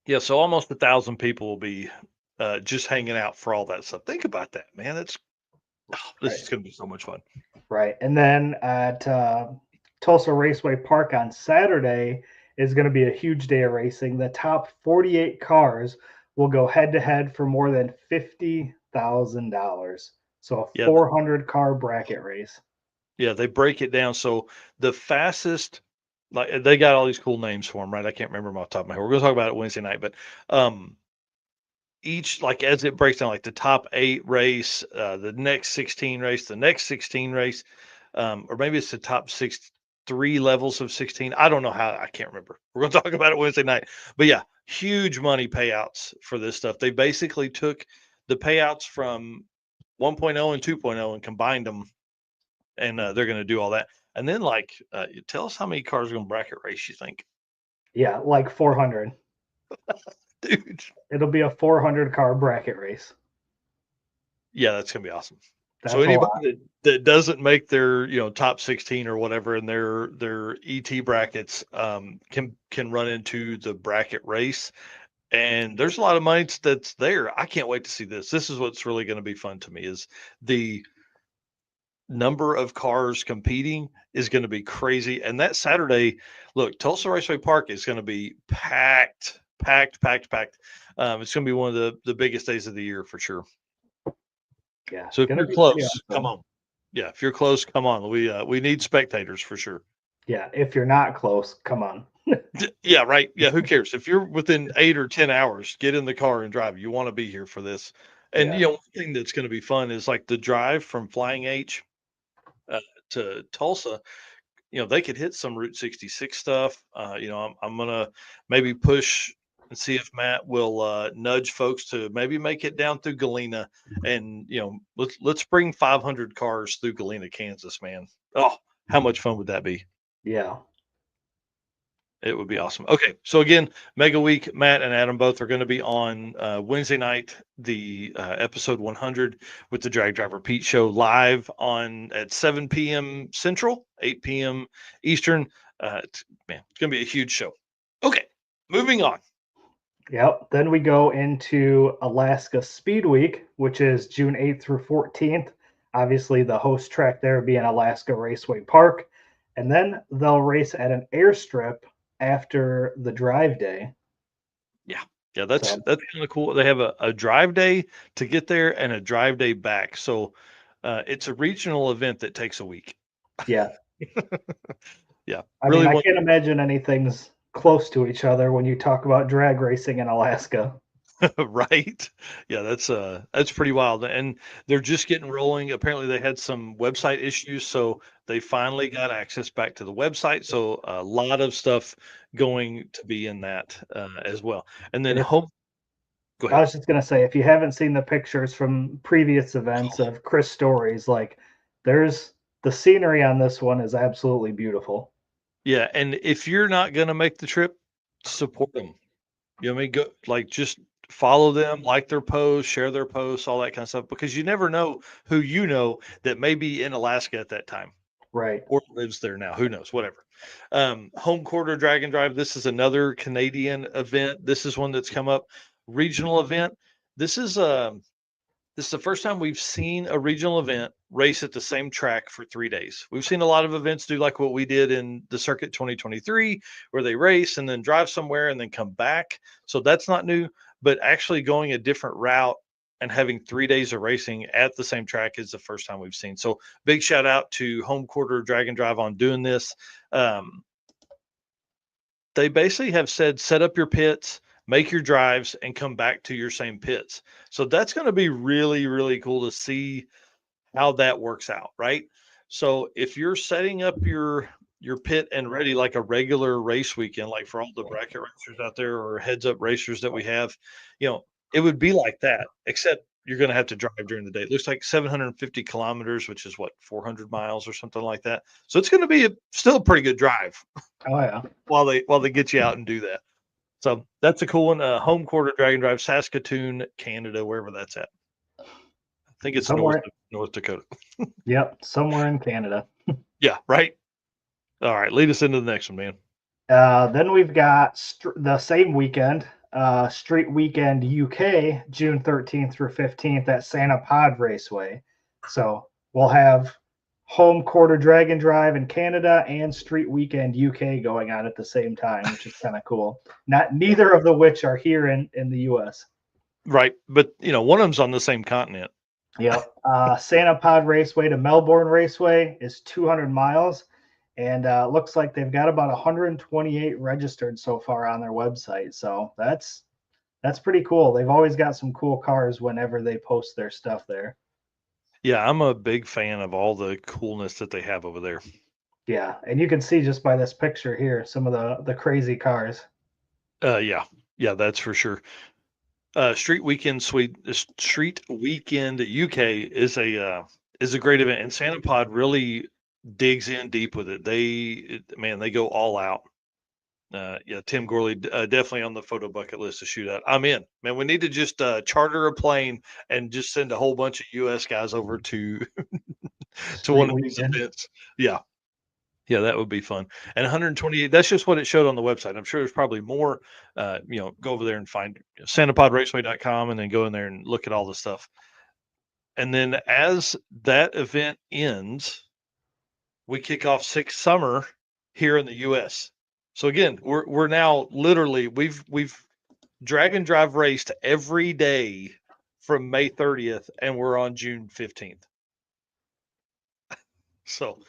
Yeah, so almost 1,000 people will be just hanging out for all that stuff. Think about that, man. This Right. is going to be so much fun. Right. And then at Tulsa Raceway Park on Saturday is going to be a huge day of racing. The top 48 cars will go head to head for more than $50,000. So a Yeah, 400 car bracket race. yeah, they break it down. So the fastest, like they got all these cool names for them, right? I can't remember them off the top of my head. We're going to talk about it Wednesday night, but each, like as it breaks down, like the top 8 race, the next 16 race, the next 16 race, or maybe it's the top 3 levels of 16. I don't know how. I can't remember. We're going to talk about it Wednesday night. But yeah, huge money payouts for this stuff. They basically took the payouts from 1.0 and 2.0 and combined them, and they're going to do all that. And then, tell us how many cars are going to bracket race you think, Yeah, like 400. dude? It'll be a 400 car bracket race. Yeah, that's going to be awesome. So That's a anybody lot. that doesn't make their top 16 or whatever in their ET brackets can run into the bracket race, and there's a lot of money that's there. I can't wait to see this. This is what's really going to be fun to me, is the number of cars competing is going to be crazy. And that Saturday, look, Tulsa Raceway Park is going to be packed, packed, packed, packed. It's going to be one of the biggest days of the year for sure. Yeah, So if gonna you're be pretty close, come awesome. on. Yeah, if you're close, come on. We need spectators for sure. Yeah, if you're not close, come on. Yeah, right. Yeah, who cares? If you're within 8 or 10 hours, get in the car and drive. You want to be here for this. And Yeah, one thing that's going to be fun is like the drive from Flying H uh, to Tulsa. They could hit some Route 66 stuff. I'm gonna maybe push and see if Matt will nudge folks to maybe make it down through Galena, and let's bring 500 cars through Galena, Kansas, man. Oh, how much fun would that be? yeah. It would be awesome. Okay, so again, Mega Week, Matt and Adam both are going to be on Wednesday night, the episode 100 with the Drag Driver Pete Show live on at 7 p.m. Central, 8 p.m. Eastern. Man, it's going to be a huge show. Okay, moving on. Yep. Then we go into Alaska Speed Week, which is June 8th through 14th. Obviously, the host track there being Alaska Raceway Park. And then they'll race at an airstrip after the drive day. Yeah, that's So, kind of cool. They have a drive day to get there and a drive day back. So it's a regional event that takes a week. yeah. Yeah, I mean, really I want. can't imagine anything's close to each other when you talk about drag racing in Alaska. Right? Yeah, that's pretty wild. And they're just getting rolling. Apparently they had some website issues, so they finally got access back to the website. So a lot of stuff going to be in that as well. And then And if hope go I ahead. was just gonna say, if you haven't seen the pictures from previous events of Chris Stories, like there's the scenery on this one is absolutely beautiful. Yeah, and if you're not gonna make the trip, support them. You know what I mean? Go, like, just follow them, like their posts, share their posts, all that kind of stuff, because you never know who that may be in Alaska at that time Right. or lives there now. Who knows? Whatever. Home Quarter Dragon Drive. This is another Canadian event. This is one that's come up. Regional event. this is the first time we've seen a regional event race at the same track for 3 days. We've seen a lot of events do like what we did in the Circuit 2023, where they race and then drive somewhere and then come back. So that's not new, but actually going a different route and having 3 days of racing at the same track is the first time we've seen. So big shout out to Home Quarter Drag and Drive on doing this. They basically have said, set up your pits, make your drives, and come back to your same pits. So that's going to be really, really cool to see how that works out, right? So if you're setting up your pit and ready like a regular race weekend, like for all the bracket racers out there or heads up racers that we have, it would be like that, except you're going to have to drive during the day. It looks like 750 kilometers, which is what, 400 miles or something like that. So it's going to be still a pretty good drive. Oh yeah. While they get you out and do that. So that's a cool one. Home Quarter Drag and Drive, Saskatoon, Canada, wherever that's at. I think it's Somewhere. North Dakota. Yep, somewhere in Canada. Yeah, right. All right, lead us into the next one, man. Then we've got the same weekend, Street Weekend UK, June 13th through 15th at Santa Pod Raceway. So we'll have Home Quarter Drag and Drive in Canada and Street Weekend UK going on at the same time, which is kind of cool. Neither of the which are here in the US. Right, but one of them's on the same continent. Yep. Santa Pod Raceway to Melbourne Raceway is 200 miles. And looks like they've got about 128 registered so far on their website. So that's pretty cool. They've always got some cool cars whenever they post their stuff there. Yeah, I'm a big fan of all the coolness that they have over there. Yeah, and you can see just by this picture here some of the crazy cars. Yeah, that's for sure. Street Weekend UK is a great event, and Santa Pod really digs in deep with it. They go all out. Yeah, Tim Gorley definitely on the photo bucket list to shoot at. I'm in, man. We need to just charter a plane and just send a whole bunch of U.S. guys over to to one of these events. Yeah, that would be fun. And 128. That's just what it showed on the website. I'm sure there's probably more. Go over there and find SantaPodRaceway.com and then go in there and look at all the stuff. And then as that event ends, we kick off SICK Summer here in the U.S. So again, we're now literally we've drag and drive raced every day from May 30th, and we're on June 15th. So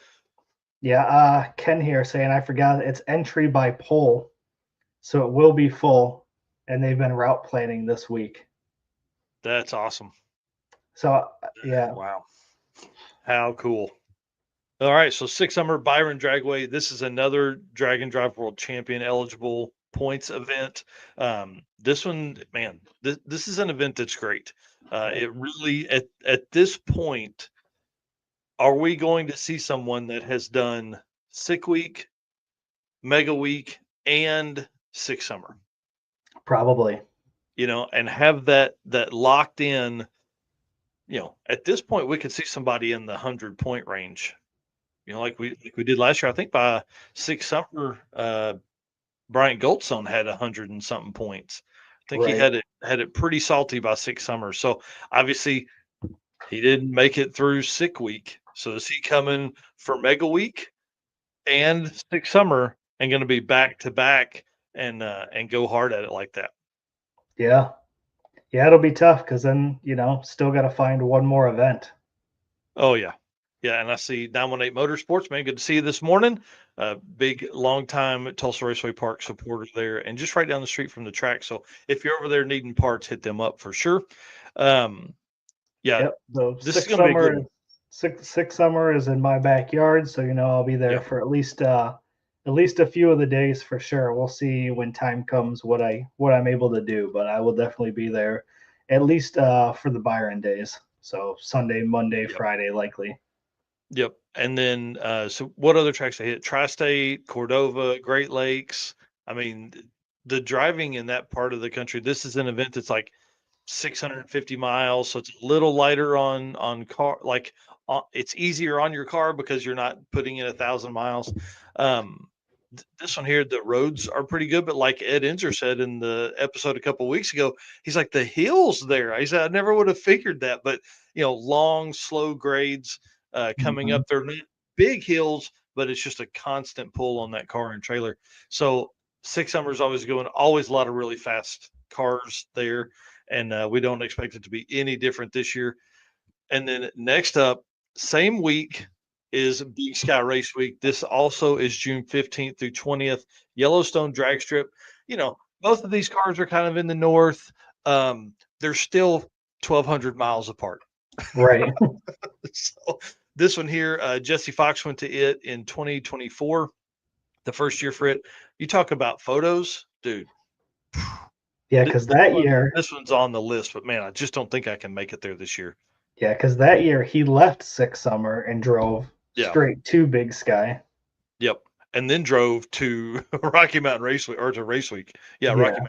yeah, Ken here saying I forgot it's entry by poll, so it will be full, and they've been route planning this week. That's awesome. So yeah, wow, how cool. All right, so SICK Summer Byron Dragway. This is another Drag and Drive World Champion eligible points event. This one, man, this is an event that's great. It really at this point, are we going to see someone that has done SICK Week, Mega Week, and SICK Summer? Probably. And have that locked in. At this point, we could see somebody in the 100-point range. Like we did last year. I think by SICK Summer, Bryant Goldstone had 100 and something points. I think he had it pretty salty by SICK Summer. So obviously he didn't make it through SICK Week. So is he coming for Mega Week and SICK Summer and going to be back to back and go hard at it like that? Yeah, it'll be tough because then still got to find one more event. Oh yeah. Yeah, and I see 918 Motorsports, man. Good to see you this morning. Big, long time Tulsa Raceway Park supporter there, and just right down the street from the track. So if you're over there needing parts, hit them up for sure. Yeah, yep. So this is going to be a good one. SICK Summer is in my backyard, so I'll be there for at least a few of the days for sure. We'll see when time comes what I'm able to do, but I will definitely be there at least for the Byron days. So Sunday, Monday, Friday, likely. Yep. And then, so what other tracks they hit? Tri-State, Cordova, Great Lakes. I mean, the driving in that part of the country, this is an event that's like 650 miles. So it's a little lighter on car. It's easier on your car because you're not putting in 1,000 miles. This one here, the roads are pretty good, but like Ed Enzer said in the episode a couple weeks ago, he's like the hills there. He said I never would have figured that, but long, slow grades coming Mhm. up. They're not big hills, but it's just a constant pull on that car and trailer. So Six Summer's always going, always a lot of really fast cars there, and we don't expect it to be any different this year. And then next up, same week is Big Sky Race Week. This also is June 15th through 20th, Yellowstone Drag Strip. Both of these cars are kind of in the north. They're still 1,200 miles apart. Right. So this one here, Jesse Fox went to it in 2024, the first year for it. You talk about photos, dude. Yeah, This because that one, year, this one's on the list, but man, I just don't think I can make it there this year. he left Six Summer and drove Yeah. straight to Big Sky. Yep. And then drove to Rocky Mountain Race Week or to Race Week. Yeah, Rocky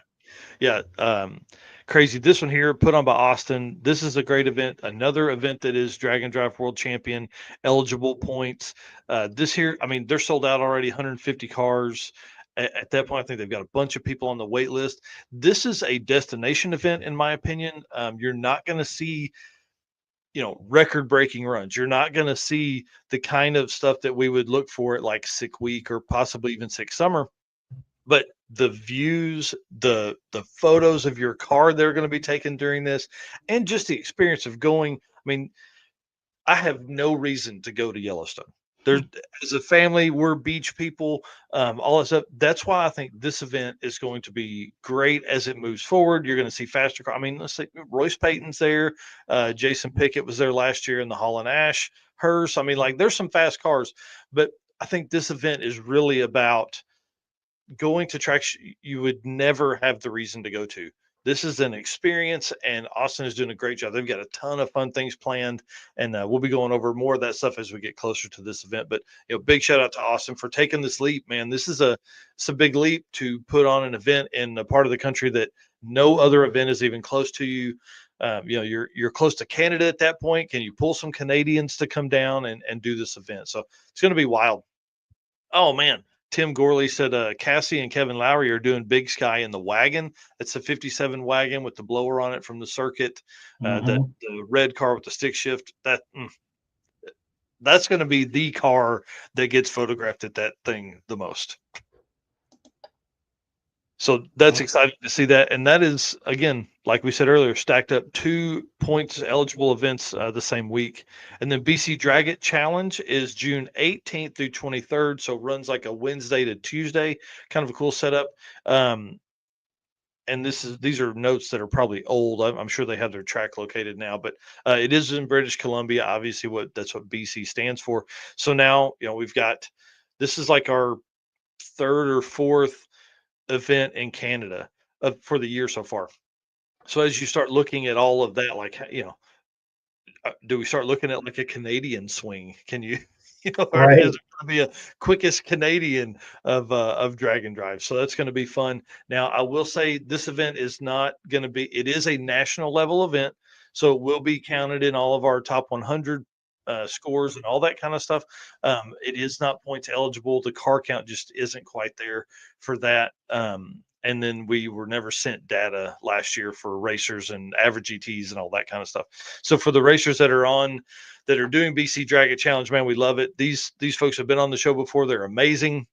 Yeah. Mountain. Yeah. Crazy. This one here put on by Austin. This is a great event. Another event that is Drag and Drive World Champion eligible points. This here, I mean, they're sold out already, 150 cars. At that point, I think they've got a bunch of people on the wait list. This is a destination event, in my opinion. You're not going to see record breaking runs. You're not going to see the kind of stuff that we would look for at like Sick Week or possibly even Six Summer, but the views, the photos of your car that are going to be taken during this, and just the experience of going. I mean, I have no reason to go to Yellowstone. There's as a family, we're beach people, all that stuff. That's why I think this event is going to be great as it moves forward. You're going to see faster car. I mean, let's say Royce Payton's there. Jason Pickett was there last year in the Hall and Ash hearse. I mean, like there's some fast cars, but I think this event is really about going to tracks you would never have the reason to go to. This is an experience, and Austin is doing a great job. They've got a ton of fun things planned, and we'll be going over more of that stuff as we get closer to this event. But big shout out to Austin for taking this leap, man. It's a big leap to put on an event in a part of the country that no other event is even close to you. You're close to Canada at that point. Can you pull some Canadians to come down and do this event? So it's going to be wild. Oh man, Tim Gorley said Cassie and Kevin Lowry are doing Big Sky in the wagon. It's a 57 wagon with the blower on it from the circuit. The red car with the stick shift. That's going to be the car that gets photographed at that thing the most. So that's exciting to see that. And that is, again, like we said earlier, stacked up 2 points eligible events the same week. And then BC Drag It Challenge is June 18th through 23rd. So runs like a Wednesday to Tuesday, kind of a cool setup. And these are notes that are probably old. I'm sure they have their track located now, but it is in British Columbia. Obviously, that's what BC stands for. So now, we've got, this is like our third or fourth event in Canada for the year so far. So as you start looking at all of that, like, do we start looking at like a Canadian swing? Can you, or is Right. it going to be a quickest Canadian of Drag and Drive? So that's going to be fun. Now, I will say this event is not going to be, it is a national level event. So it will be counted in all of our top 100 scores and all that kind of stuff. It is not points eligible. The car count just isn't quite there for that. And then we were never sent data last year for racers and average GTs and all that kind of stuff. So for the racers that are doing BC Drag It Challenge, man, we love it. These folks have been on the show before. They're amazing,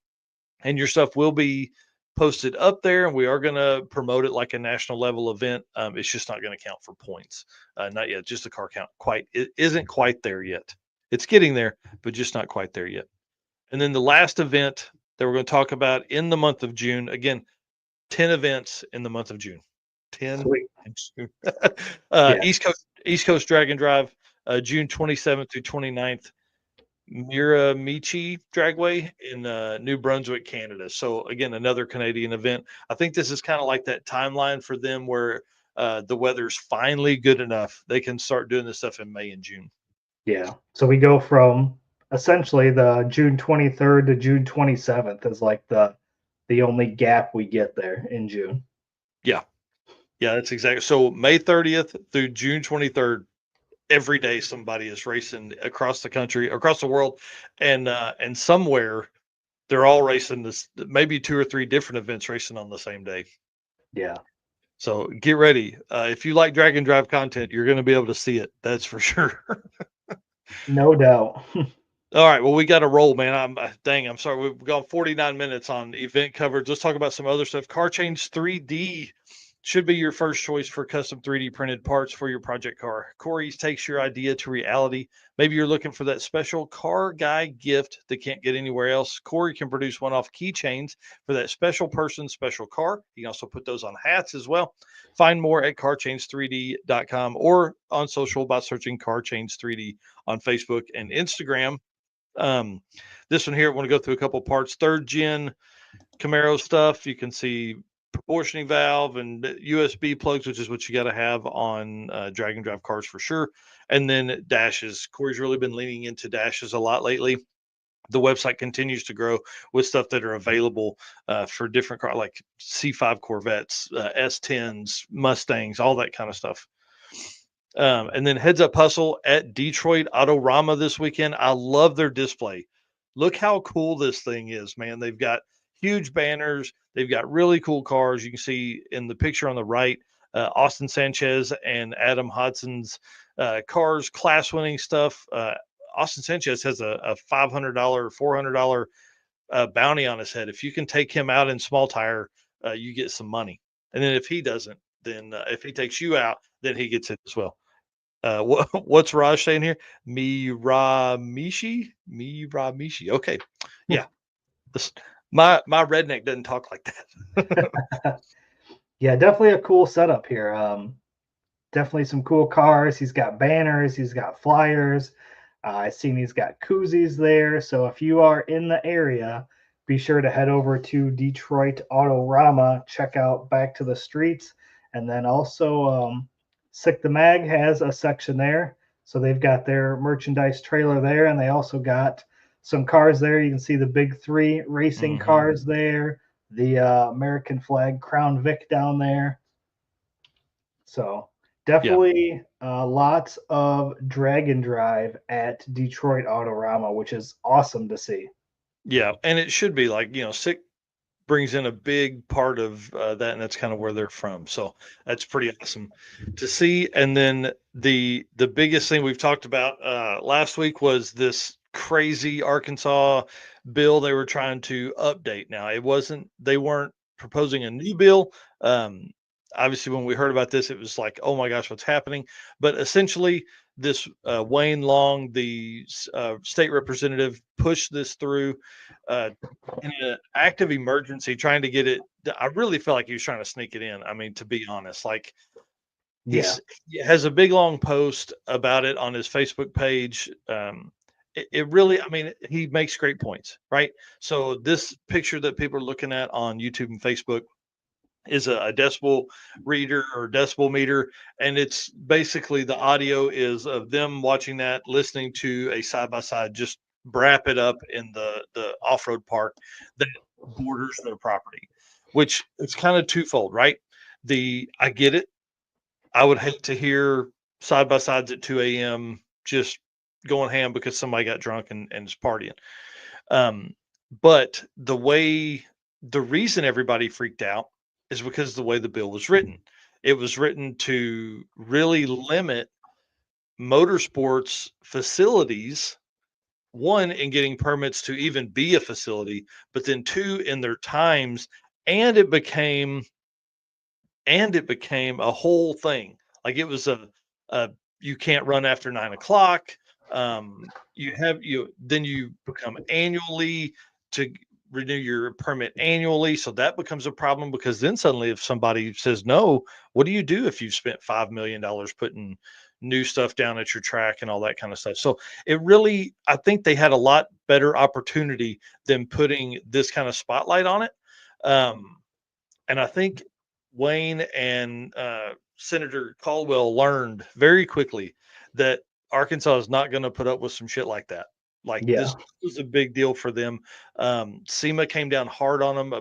and your stuff will be posted up there, and we are going to promote it like a national level event. It's just not going to count for points, not yet. Just the car count it isn't quite there yet. It's getting there, but just not quite there yet. And then the last event that we're going to talk about in the month of June, again, 10 events in the month of June. 10 Sweet. in June. Yeah. East Coast Drag and Drive, June 27th through 29th. Miramichi Dragway in New Brunswick, Canada. So again, another Canadian event. I think this is kind of like that timeline for them where the weather's finally good enough. They can start doing this stuff in May and June. Yeah. So we go from essentially the June 23rd to June 27th is like the only gap we get there in June. Yeah. Yeah, that's exactly. So May 30th through June 23rd, every day somebody is racing across the country, across the world, and somewhere they're all racing this, maybe 2 or 3 different events racing on the same day. Yeah. So get ready. If you like drag and drive content, you're going to be able to see it. That's for sure. No doubt. All right. Well, we got to roll, man. I'm sorry. We've gone 49 minutes on event coverage. Let's talk about some other stuff. Car Change 3D should be your first choice for custom 3D printed parts for your project car. Corey's takes your idea to reality. Maybe you're looking for that special car guy gift that can't get anywhere else. Corey can produce one-off keychains for that special person, special car. You can also put those on hats as well. Find more at carchange3d.com or on social by searching Car Change 3D on Facebook and Instagram. This one here, I want to go through a couple parts. 3rd gen Camaro stuff. You can see proportioning valve and USB plugs, which is what you got to have on drag and drive cars for sure. And then dashes. Corey's really been leaning into dashes a lot lately. The website continues to grow with stuff that are available for different cars, like C5 Corvettes, S10s, Mustangs, all that kind of stuff. And then Heads Up Hustle at Detroit Autorama this weekend. I love their display. Look how cool this thing is, man. They've got huge banners. They've got really cool cars. You can see in the picture on the right, Austin Sanchez and Adam Hodson's cars, class winning stuff. Austin Sanchez has a $500, $400 bounty on his head. If you can take him out in small tire, you get some money. And then if he doesn't, then if he takes you out, then he gets it as well. What's Raj saying here? Miramichi. Okay, yeah. This, my redneck doesn't talk like that. Yeah, definitely a cool setup here. Definitely some cool cars. He's got banners. He's got flyers. I've seen he's got koozies there. So if you are in the area, be sure to head over to Detroit Autorama. Check out Back to the Streets, and then also Sick the Mag has a section there. So they've got their merchandise trailer there, and they also got some cars there. You can see the big 3 racing cars there, the American flag Crown Vic down there. So definitely lots of drag and drive at Detroit Autorama, which is awesome to see. Yeah, and it should be like, Sick brings in a big part of that, and that's kind of where they're from. So that's pretty awesome to see. And then the biggest thing we've talked about last week was this crazy Arkansas bill they were trying to update. Now they weren't proposing a new bill. Obviously, when we heard about this, it was like, oh my gosh, what's happening? But essentially, this Wayne Long, the state representative, pushed this through in an act of emergency, trying to get it. I really feel like he was trying to sneak it in. I mean, to be honest, like he has a big long post about it on his Facebook page. It really, I mean, he makes great points, right? So this picture that people are looking at on YouTube and Facebook is a decibel reader or decibel meter, and it's basically the audio is of them watching that, listening to a side by side just wrap it up in the off-road park that borders their property, which it's kind of twofold, right? I get it. I would hate to hear side by sides at 2 a.m. just going ham because somebody got drunk and is partying. But the reason everybody freaked out is because the way the bill was written. It was written to really limit motorsports facilities, one, in getting permits to even be a facility, but then 2, in their times, and it became a whole thing. Like it was a you can't run after 9 o'clock. Then you become annually to renew your permit annually. So that becomes a problem because then suddenly if somebody says no, what do you do if you've spent $5 million putting new stuff down at your track and all that kind of stuff? So I think they had a lot better opportunity than putting this kind of spotlight on it. And I think Wayne and Senator Caldwell learned very quickly that Arkansas is not going to put up with some shit like that. Like this was a big deal for them. SEMA came down hard on them.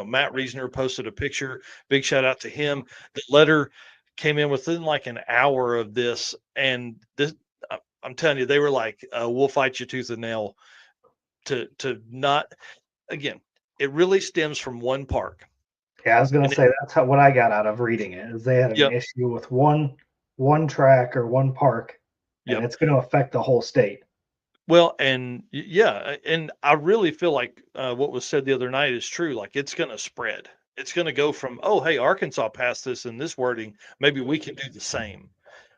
Matt Reasoner posted a picture. Big shout out to him. The letter came in within like an hour of this, and this, I'm telling you, they were like, "We'll fight you tooth and nail." to not, again, it really stems from one park. Yeah, I was gonna And say that's what I got out of reading it is they had an yep, issue with one track or one park, and yep. it's going to affect the whole state. Well, and yeah, and I really feel like what was said the other night is true. Like it's going to spread. It's going to go from, oh, hey, Arkansas passed this in this wording. Maybe we can do the same,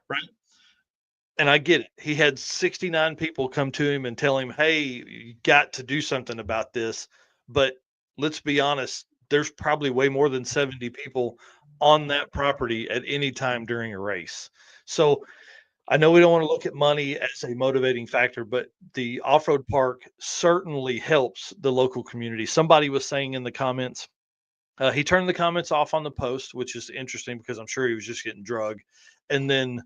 right? And I get it. He had 69 people come to him and tell him, hey, you got to do something about this. But let's be honest, there's probably way more than 70 people on that property at any time during a race. So I know we don't want to look at money as a motivating factor, but the off-road park certainly helps the local community. Somebody was saying in the comments, he turned the comments off on the post, which is interesting because I'm sure he was just getting drugged. And then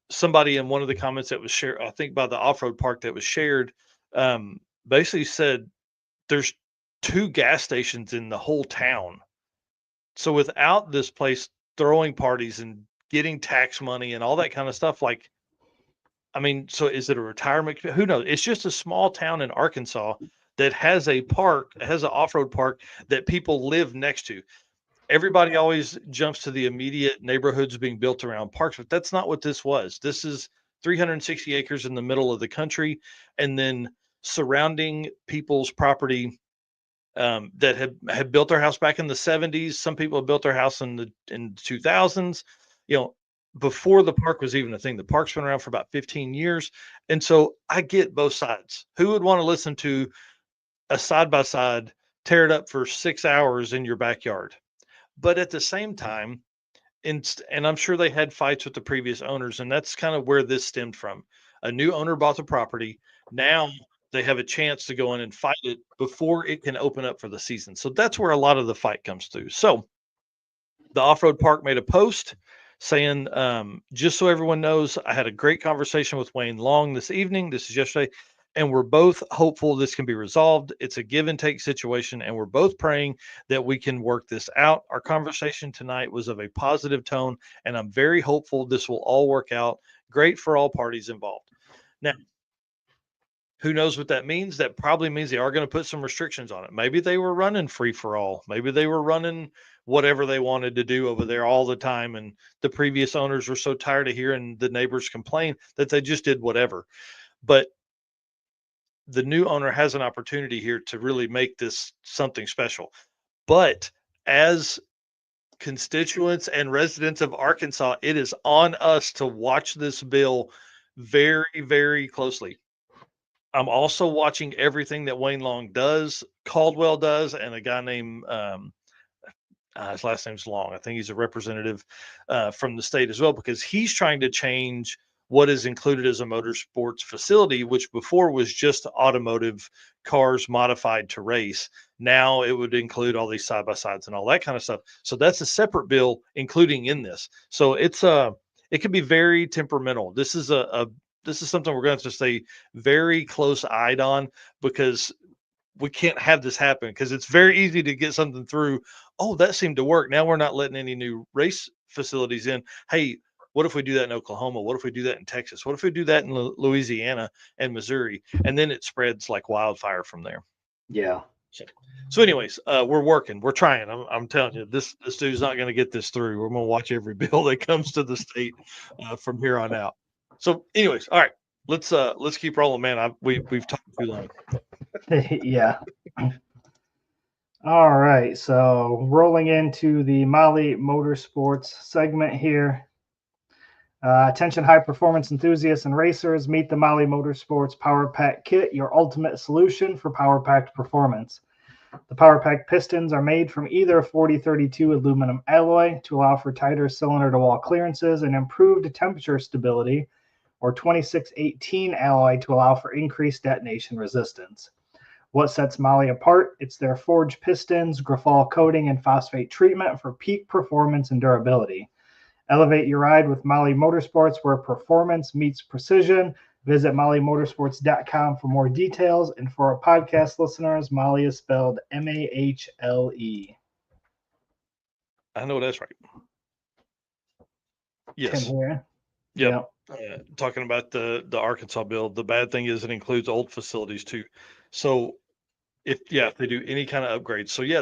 somebody in one of the comments that was shared, I think by the off-road park that was shared, basically said there's 2 gas stations in the whole town. So without this place throwing parties and getting tax money and all that kind of stuff, like, I mean, so is it a retirement? Who knows? It's just a small town in Arkansas that has a park, has an off-road park that people live next to. Everybody always jumps to the immediate neighborhoods being built around parks, but that's not what this was. This is 360 acres in the middle of the country, and then surrounding people's property that had built their house back in the 70s. Some people have built their house in 2000s. You know, before the park was even a thing. The park's been around for about 15 years, and so I get both sides. Who would want to listen to a side by side tear it up for 6 hours in your backyard? But at the same time, and I'm sure they had fights with the previous owners, and that's kind of where this stemmed from. A new owner bought the property. Now they have a chance to go in and fight it before it can open up for the season. So that's where a lot of the fight comes through. So the off-road park made a post saying, just so everyone knows, I had a great conversation with Wayne Long this evening. This is yesterday. And we're both hopeful this can be resolved. It's a give and take situation, and we're both praying that we can work this out. Our conversation tonight was of a positive tone, and I'm very hopeful this will all work out great for all parties involved. Now, who knows what that means? That probably means they are going to put some restrictions on it. Maybe they were running free for all. Maybe they were running whatever they wanted to do over there all the time. And the previous owners were so tired of hearing the neighbors complain that they just did whatever. But the new owner has an opportunity here to really make this something special. But as constituents and residents of Arkansas, it is on us to watch this bill very, very closely. I'm also watching everything that Wayne Long does, Caldwell does, and a guy named his last name's Long. I think he's a representative from the state as well because he's trying to change what is included as a motorsports facility, which before was just automotive cars modified to race. Now it would include all these side by sides and all that kind of stuff. So that's a separate bill, including in this. So it can be very temperamental. This is something we're going to have to stay very close eyed on because we can't have this happen because it's very easy to get something through. Oh, that seemed to work. Now we're not letting any new race facilities in. Hey, what if we do that in Oklahoma? What if we do that in Texas? What if we do that in Louisiana and Missouri? And then it spreads like wildfire from there. Yeah. So anyways, we're working. We're trying. I'm telling you, this dude's not going to get this through. We're going to watch every bill that comes to the state from here on out. So anyways, all right, let's keep rolling, man. We've talked too long. Yeah. All right. So rolling into the Mali Motorsports segment here. Attention high performance enthusiasts and racers, meet the Mali Motorsports Power Pack Kit, your ultimate solution for power packed performance. The Power Pack pistons are made from either 4032 aluminum alloy to allow for tighter cylinder to wall clearances and improved temperature stability, or 2618 alloy to allow for increased detonation resistance. What sets Mali apart? It's their forged pistons, Grafol coating, and phosphate treatment for peak performance and durability. Elevate your ride with Mali Motorsports, where performance meets precision. Visit MaliMotorsports.com for more details. And for our podcast listeners, Mali is spelled Mahle. I know that's right. Yes. Tim here. Yep. talking about the Arkansas bill, the bad thing is it includes old facilities too. So if they do any kind of upgrades. So yeah,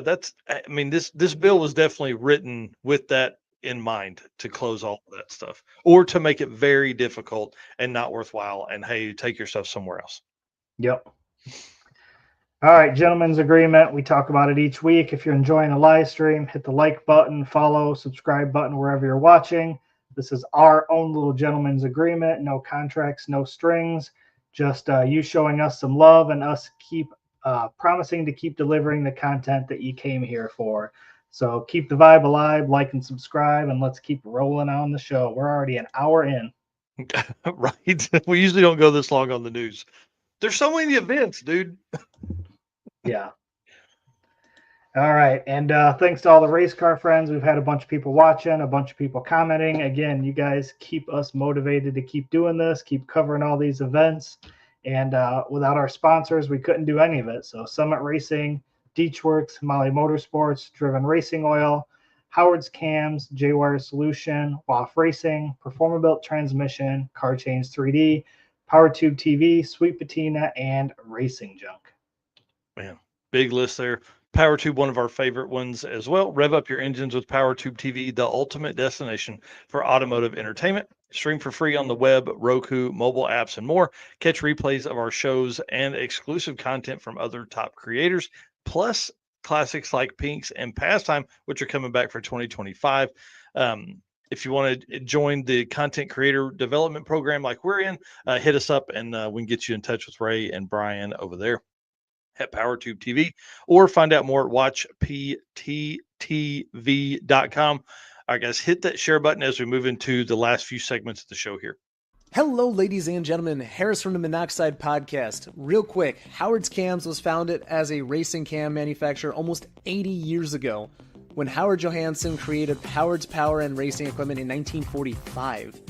I mean this bill was definitely written with that in mind to close all of that stuff or to make it very difficult and not worthwhile. And hey, take your stuff somewhere else. Yep. All right, gentlemen's agreement. We talk about it each week. If you're enjoying the live stream, hit the like button, follow, subscribe button wherever you're watching. This is our own little gentleman's agreement. No contracts, no strings. Just you showing us some love and us keep promising to keep delivering the content that you came here for. So keep the vibe alive, like and subscribe, and let's keep rolling on the show. We're already an hour in. Right. We usually don't go this long on the news. There's so many events, dude. Yeah. All right. And thanks to all the race car friends. We've had a bunch of people watching, a bunch of people commenting. Again, you guys keep us motivated to keep doing this, keep covering all these events. And without our sponsors, we couldn't do any of it. So Summit Racing, Deechworks, Molly Motorsports, Driven Racing Oil, Howard's Cams, J-Wire Solution, WAF Racing, Performabuilt Transmission, Car Change 3D, PowerTube TV, Sweet Patina, and Racing Junk. Man, big list there. PowerTube, one of our favorite ones as well. Rev up your engines with PowerTube TV, the ultimate destination for automotive entertainment. Stream for free on the web, Roku, mobile apps, and more. Catch replays of our shows and exclusive content from other top creators, plus classics like Pinks and Pastime, which are coming back for 2025. If you want to join the content creator development program like we're in, hit us up and we can get you in touch with Ray and Brian over there at PowerTube TV, or find out more at watchpttv.com. All right, guys, hit that share button as we move into the last few segments of the show here. Hello, ladies and gentlemen. Harris from the Monoxide Podcast. Real quick, Howard's Cams was founded as a racing cam manufacturer almost 80 years ago when Howard Johansson created Howard's Power and Racing Equipment in 1945.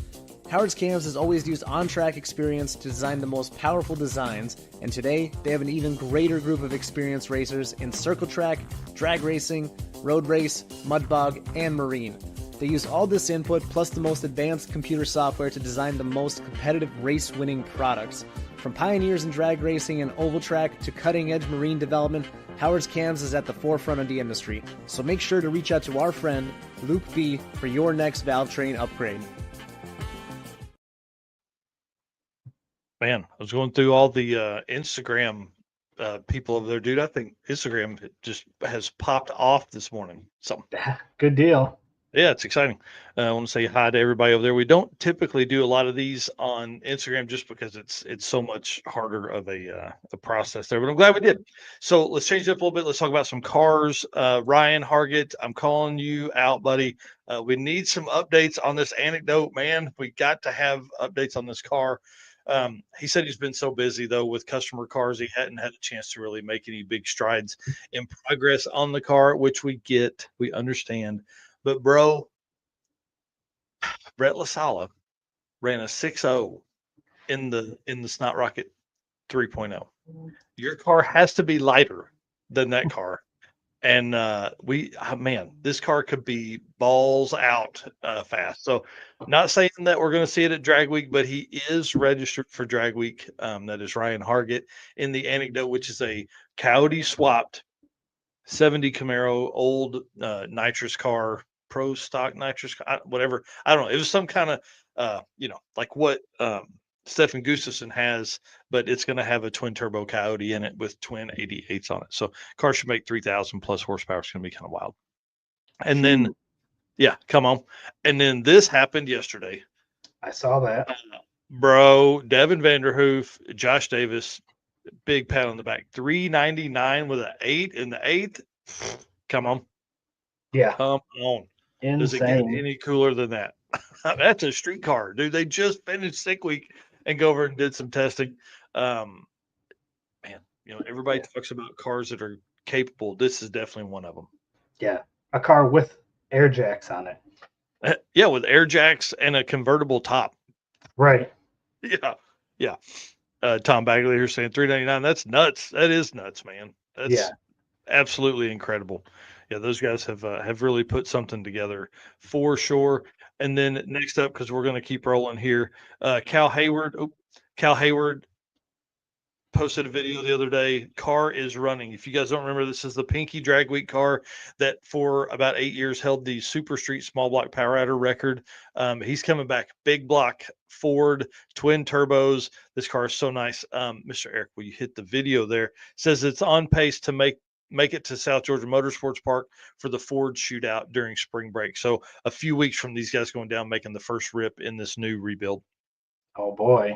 Howard's Cams has always used on-track experience to design the most powerful designs, and today they have an even greater group of experienced racers in circle track, drag racing, road race, mud bog, and marine. They use all this input plus the most advanced computer software to design the most competitive race-winning products. From pioneers in drag racing and oval track to cutting-edge marine development, Howard's Cams is at the forefront of the industry. So make sure to reach out to our friend Luke B for your next valve train upgrade. Man, I was going through all the Instagram people over there, dude. I think Instagram just has popped off this morning. So good deal. Yeah, it's exciting. I want to say hi to everybody over there. We don't typically do a lot of these on Instagram just because it's so much harder of a process there. But I'm glad we did. So let's change it up a little bit. Let's talk about some cars. Ryan Hargett, I'm calling you out, buddy. We need some updates on this anecdote, man. We got to have updates on this car. He said he's been so busy though with customer cars, he hadn't had a chance to really make any big strides in progress on the car, which we get, we understand. But bro, Brett LaSala ran a 6.0 in the Snot Rocket 3.0. Your car has to be lighter than that car. And man, this car could be balls out fast. So not saying that we're going to see it at Drag Week, but he is registered for Drag Week. That is Ryan Hargett in the anecdote, which is a Coyote swapped 70 Camaro, old nitrous car, pro stock nitrous, whatever. I don't know. It was some kind of, like what Stefan Gustafson has, but it's going to have a twin turbo Coyote in it with twin 88s on it. So car should make 3,000 plus horsepower. It's going to be kind of wild. And then, come on. And then this happened yesterday. I saw that. Bro, Devin Vanderhoof, Josh Davis, big pat on the back. 399 with an 8 in the 8th. Come on. Yeah. Come on. Insane. Does it get any cooler than that? That's a street car, dude. They just finished sick week and go over and did some testing. Man, everybody talks about cars that are capable. This is definitely one of them. Yeah. A car with air jacks on it. Yeah, with air jacks and a convertible top. Right. Yeah. Tom Bagley here saying 399. That's nuts. That is nuts, man. That's absolutely incredible. Yeah, those guys have really put something together for sure. And then next up, because we're going to keep rolling here, Cal Hayward. Cal Hayward posted a video the other day. Car is running. If you guys don't remember, this is the Pinky Drag Week car that for about 8 years held the Super Street Small Block Power Rider record. He's coming back. Big block Ford, twin turbos. This car is so nice. Mr. Eric, will you hit the video there? It says it's on pace to make it to South Georgia Motorsports Park for the Ford shootout during spring break. So a few weeks from these guys going down, making the first rip in this new rebuild. Oh boy.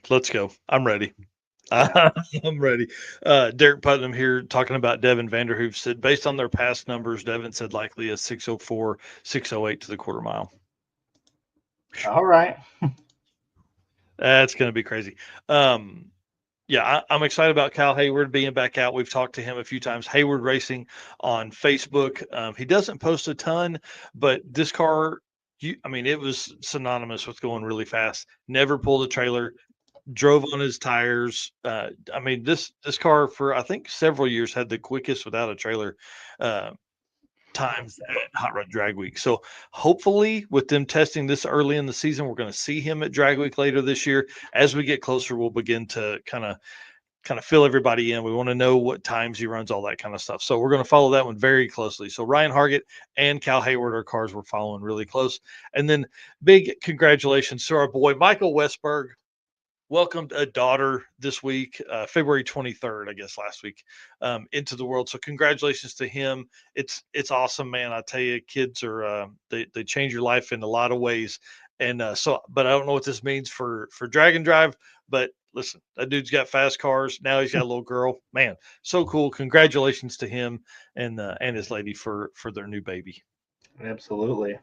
Let's go. I'm ready. I'm ready. Derek Putnam here talking about Devin Vanderhoof said based on their past numbers, Devin said likely a 604, 608 to the quarter mile. All right. That's going to be crazy. Yeah, I'm excited about Cal Hayward being back out. We've talked to him a few times. Hayward Racing on Facebook. He doesn't post a ton, but this car, it was synonymous with going really fast. Never pulled a trailer. Drove on his tires. This car for I think several years had the quickest without a trailer times at Hot Rod Drag Week. So hopefully with them testing this early in the season, we're going to see him at Drag Week later this year. As we get closer, we'll begin to kind of fill everybody in. We want to know what times he runs, all that kind of stuff. So we're going to follow that one very closely. So Ryan Hargett and Cal Hayward are cars we're following really close. And then big congratulations to our boy Michael Westberg. Welcomed a daughter this week, February 23rd, I guess last week, into the world. So congratulations to him. It's awesome, man. I tell you, kids are they change your life in a lot of ways. And but I don't know what this means for Drag and Drive. But listen, that dude's got fast cars. Now he's got a little girl. Man, so cool. Congratulations to him and his lady for their new baby. Absolutely.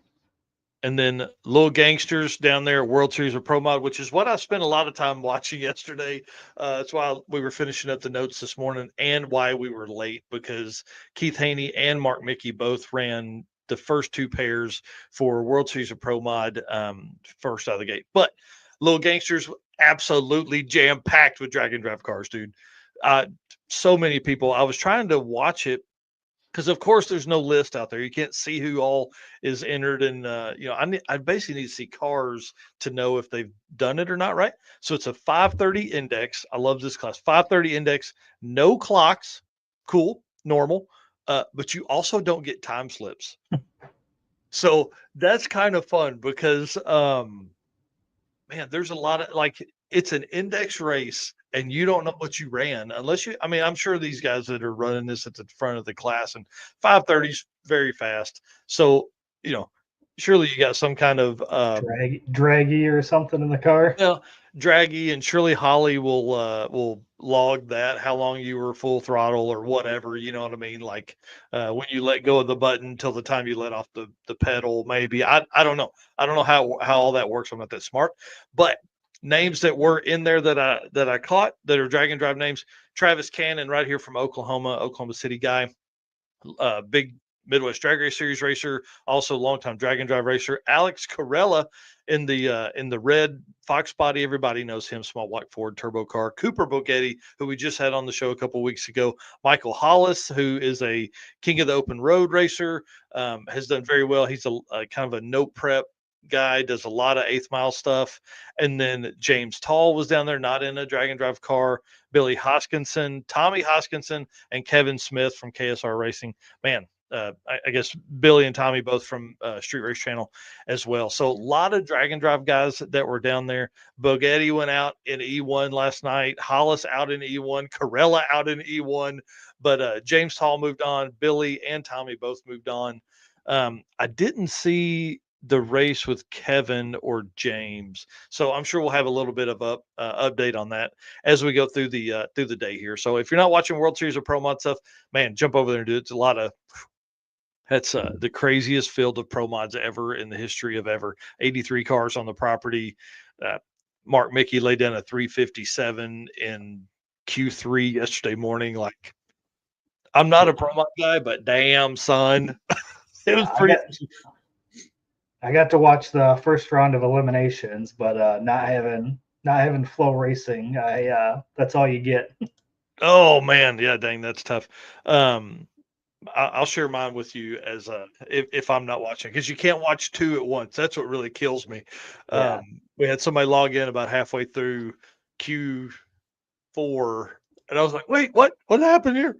And then Little Gangsters down there at World Series of Pro Mod, which is what I spent a lot of time watching yesterday. That's why we were finishing up the notes this morning and why we were late, because Keith Haney and Mark Mickey both ran the first two pairs for World Series of Pro Mod first out of the gate. But Little Gangsters, absolutely jam-packed with Drag and Drive cars, dude. So many people. I was trying to watch it, because of course there's no list out there. You can't see who all is entered, and I basically need to see cars to know if they've done it or not, right? So it's a 530 index. I love this class. 530 index, no clocks, cool, normal, but you also don't get time slips. So that's kind of fun because there's a lot of it's an index race and you don't know what you ran unless I'm sure these guys that are running this at the front of the class, and 530 is very fast. So, surely you got some kind of draggy or something in the car. Yeah, draggy, and surely Holly will log that, how long you were full throttle or whatever, you know what I mean? When you let go of the button till the time you let off the pedal, maybe. I don't know. I don't know how all that works. I'm not that smart, but names that were in there that I caught that are Drag and Drive names: Travis Cannon, right here from Oklahoma City guy, big Midwest Drag Race Series racer, also longtime Drag and Drive racer. Alex Corella in the red Fox body, everybody knows him, small block Ford turbo car. Cooper Bogetti, who we just had on the show a couple weeks ago. Michael Hollis, who is a king of the open road racer, has done very well. He's a kind of a no prep guy, does a lot of 8th mile stuff. And then James Tall was down there, not in a Drag and Drive car. Billy Hoskinson, Tommy Hoskinson, and Kevin Smith from KSR Racing. Man, I guess Billy and Tommy both from Street Race Channel as well. So a lot of Drag and Drive guys that were down there. Bogetti went out in E1 last night. Hollis out in E1. Corella out in E1. But James Tall moved on. Billy and Tommy both moved on. I didn't see the race with Kevin or James, so I'm sure we'll have a little bit of update on that as we go through the day here. So if you're not watching World Series of Pro Mod stuff, man, jump over there and do it. It's a lot of That's the craziest field of pro mods ever in the history of ever. 83 cars on the property. Mark Mickey laid down a 357 in Q3 yesterday morning. Like, I'm not a pro mod guy, but damn, son, it was pretty. I got to watch the first round of eliminations, but not having Flow Racing. That's all you get. Oh man, yeah, dang, that's tough. I'll share mine with you as if I'm not watching, because you can't watch two at once. That's what really kills me. Yeah. We had somebody log in about halfway through Q4, and I was like, "Wait, what? What happened here?"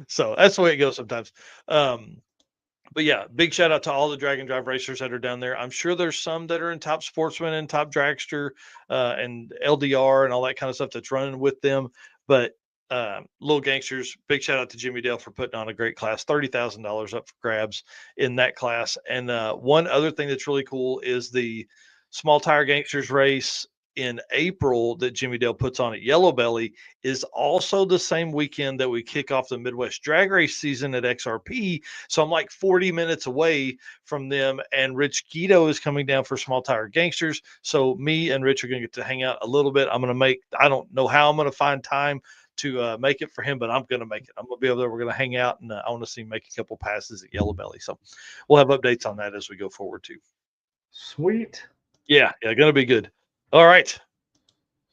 So that's the way it goes sometimes. But yeah, big shout out to all the Drag and Drive racers that are down there. I'm sure there's some that are in Top Sportsman and Top Dragster and LDR and all that kind of stuff that's running with them. But Little Gangsters, big shout out to Jimmy Dale for putting on a great class. $30,000 up for grabs in that class. And one other thing that's really cool is the Small Tire Gangsters race in April that Jimmy Dale puts on at Yellow Belly is also the same weekend that we kick off the Midwest Drag Race season at XRP. So I'm like 40 minutes away from them, and Rich Guido is coming down for Small Tire Gangsters. So me and Rich are going to get to hang out a little bit. I don't know how I'm going to find time to make it for him, but I'm going to make it. I'm going to be over there. We're going to hang out, and I want to see him make a couple passes at Yellow Belly. So we'll have updates on that as we go forward too. Sweet. Yeah, going to be good. All right.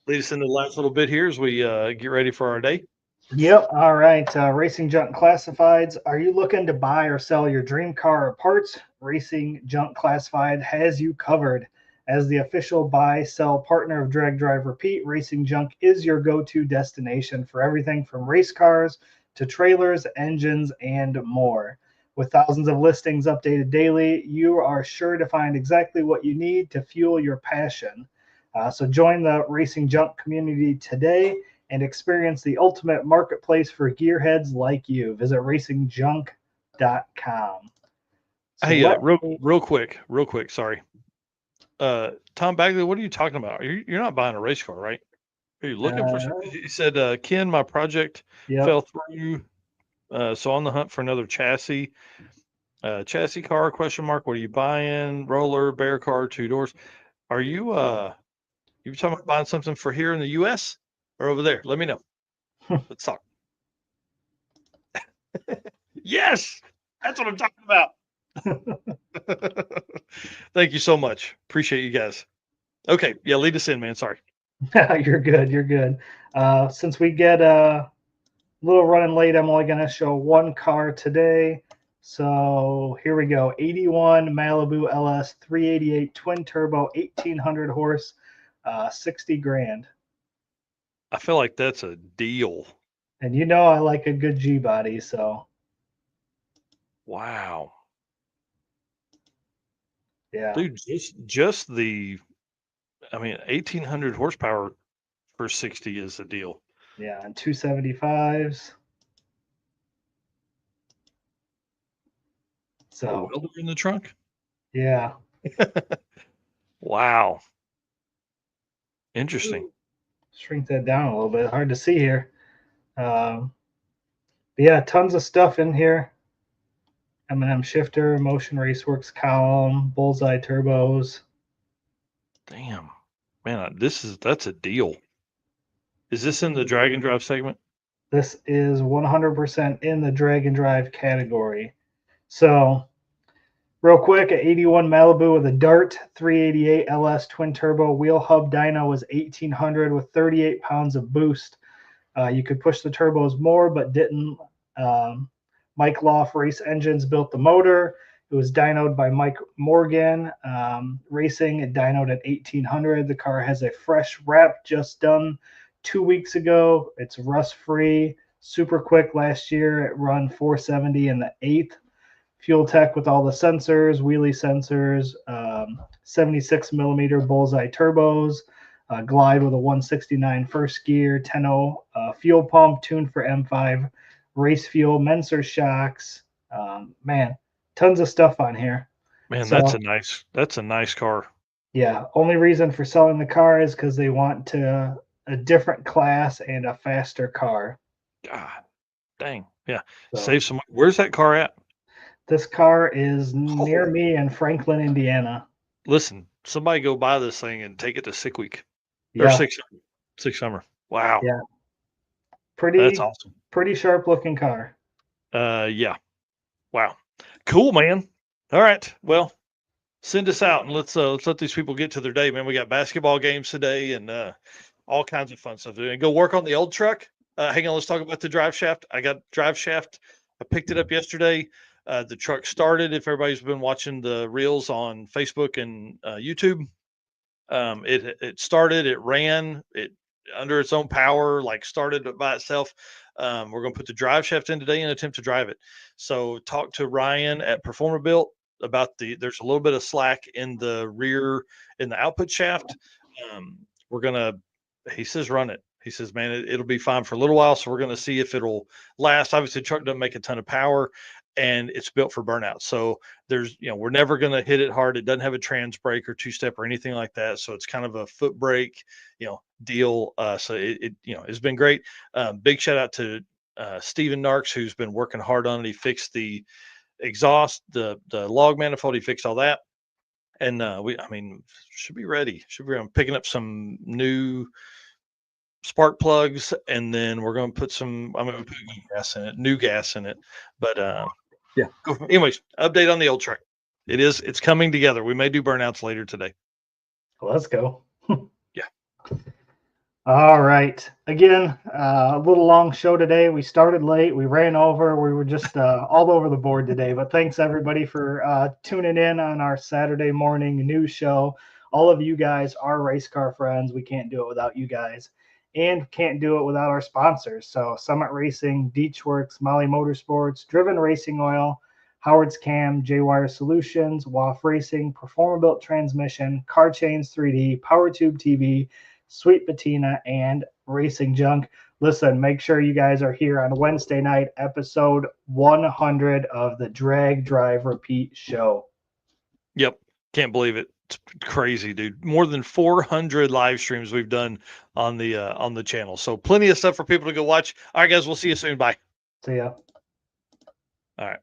Lead us into the last little bit here as we get ready for our day. Yep. All right. Racing Junk Classifieds. Are you looking to buy or sell your dream car or parts? Racing Junk Classified has you covered. As the official buy sell partner of Drag Drive Repeat, Racing Junk is your go-to destination for everything from race cars to trailers, engines, and more. With thousands of listings updated daily, you are sure to find exactly what you need to fuel your passion. So join the Racing Junk community today and experience the ultimate marketplace for gearheads like you. Visit racingjunk.com. So Hey, real quick. Sorry. Tom Bagley, what are you talking about? You're not buying a race car, right? Are you looking for something? He said, Ken, my project fell through. So on the hunt for another chassis. Chassis car, question mark. What are you buying? Roller, bear car, 2 doors. Are you talking about buying something for here in the US or over there? Let me know. Let's talk. Yes, that's what I'm talking about. Thank you so much. Appreciate you guys. Okay, yeah, lead us in, man. Sorry. You're good. Since we get a little running late, I'm only going to show one car today. So here we go. 81 Malibu LS 388 twin turbo, 1800 horse, 60 grand. I feel like that's a deal. And you know I like a good G body, so. Wow. Yeah. Dude, just the 1800 horsepower for 60 is a deal. Yeah, and 275s. So a welder in the trunk? Yeah. Wow. Interesting. Shrink that down a little bit. Hard to see here. But yeah, tons of stuff in here. M&M shifter, Motion Raceworks column, Bullseye turbos. Damn, man, that's a deal. Is this in the Drag and Drive segment? This is 100% in the Drag and Drive category. So, real quick, at 81 Malibu with a Dart 388 LS twin turbo wheel hub dyno was 1800 with 38 pounds of boost. You could push the turbos more, but didn't. Mike Loff Race Engines built the motor. It was dynoed by Mike Morgan Racing. It dynoed at 1800. The car has a fresh wrap just done 2 weeks ago. It's rust free, super quick. Last year it run 470 in the 8th. Fuel Tech with all the sensors, wheelie sensors, 76 millimeter Bullseye turbos, Glide with a 169 first gear, 10.0 fuel pump tuned for M5 race fuel, Menser shocks. Man, tons of stuff on here. Man, so, that's a nice car. Yeah, only reason for selling the car is because they want a different class and a faster car. God, dang, yeah. So, save some. Where's that car at? This car is near me in Franklin, Indiana. Listen, somebody go buy this thing and take it to Sick Week or Yeah, Six Summer. Wow, yeah, that's pretty awesome. pretty sharp looking car. Yeah, wow, cool, man. All right, well, send us out and let's let these people get to their day, man. We got basketball games today and all kinds of fun stuff. And go work on the old truck. Hang on, let's talk about the drive shaft. I got drive shaft. I picked it up yesterday. The truck started. If everybody's been watching the reels on Facebook and YouTube, it started. It ran. It under its own power, like started by itself. We're going to put the drive shaft in today and attempt to drive it. So talk to Ryan at Performabuilt about there's a little bit of slack in the rear in the output shaft. We're gonna he says run it. He says, man, it'll be fine for a little while. So we're gonna see if it'll last. Obviously, the truck doesn't make a ton of power and it's built for burnout. So there's, we're never gonna hit it hard. It doesn't have a trans brake or two-step or anything like that. So it's kind of a foot brake, deal. So it's been great. Big shout out to Steven Narks, who's been working hard on it. He fixed the exhaust, the log manifold, he fixed all that. And should be ready. I'm picking up some new spark plugs, and then we're going to put I'm going to put new gas in it. But yeah. Anyways, update on the old truck. It's coming together. We may do burnouts later today. Let's go. Yeah. All right. Again, a little long show today. We started late. We ran over. We were just all over the board today. But thanks everybody for tuning in on our Saturday morning news show. All of you guys are race car friends. We can't do it without you guys, and can't do it without our sponsors. So Summit Racing, Deechworks, Molly Motorsports, Driven Racing Oil, Howard's Cam, J-Wire Solutions, WAF Racing, Performabuilt Transmission, Car Chains 3D, PowerTube TV, Sweet Patina, and Racing Junk. Listen, make sure you guys are here on Wednesday night, episode 100 of the Drag Drive Repeat show. Yep. Can't believe it. It's crazy, dude. More than 400 live streams we've done on the channel. So plenty of stuff for people to go watch. All right, guys, we'll see you soon. Bye. See ya. All right.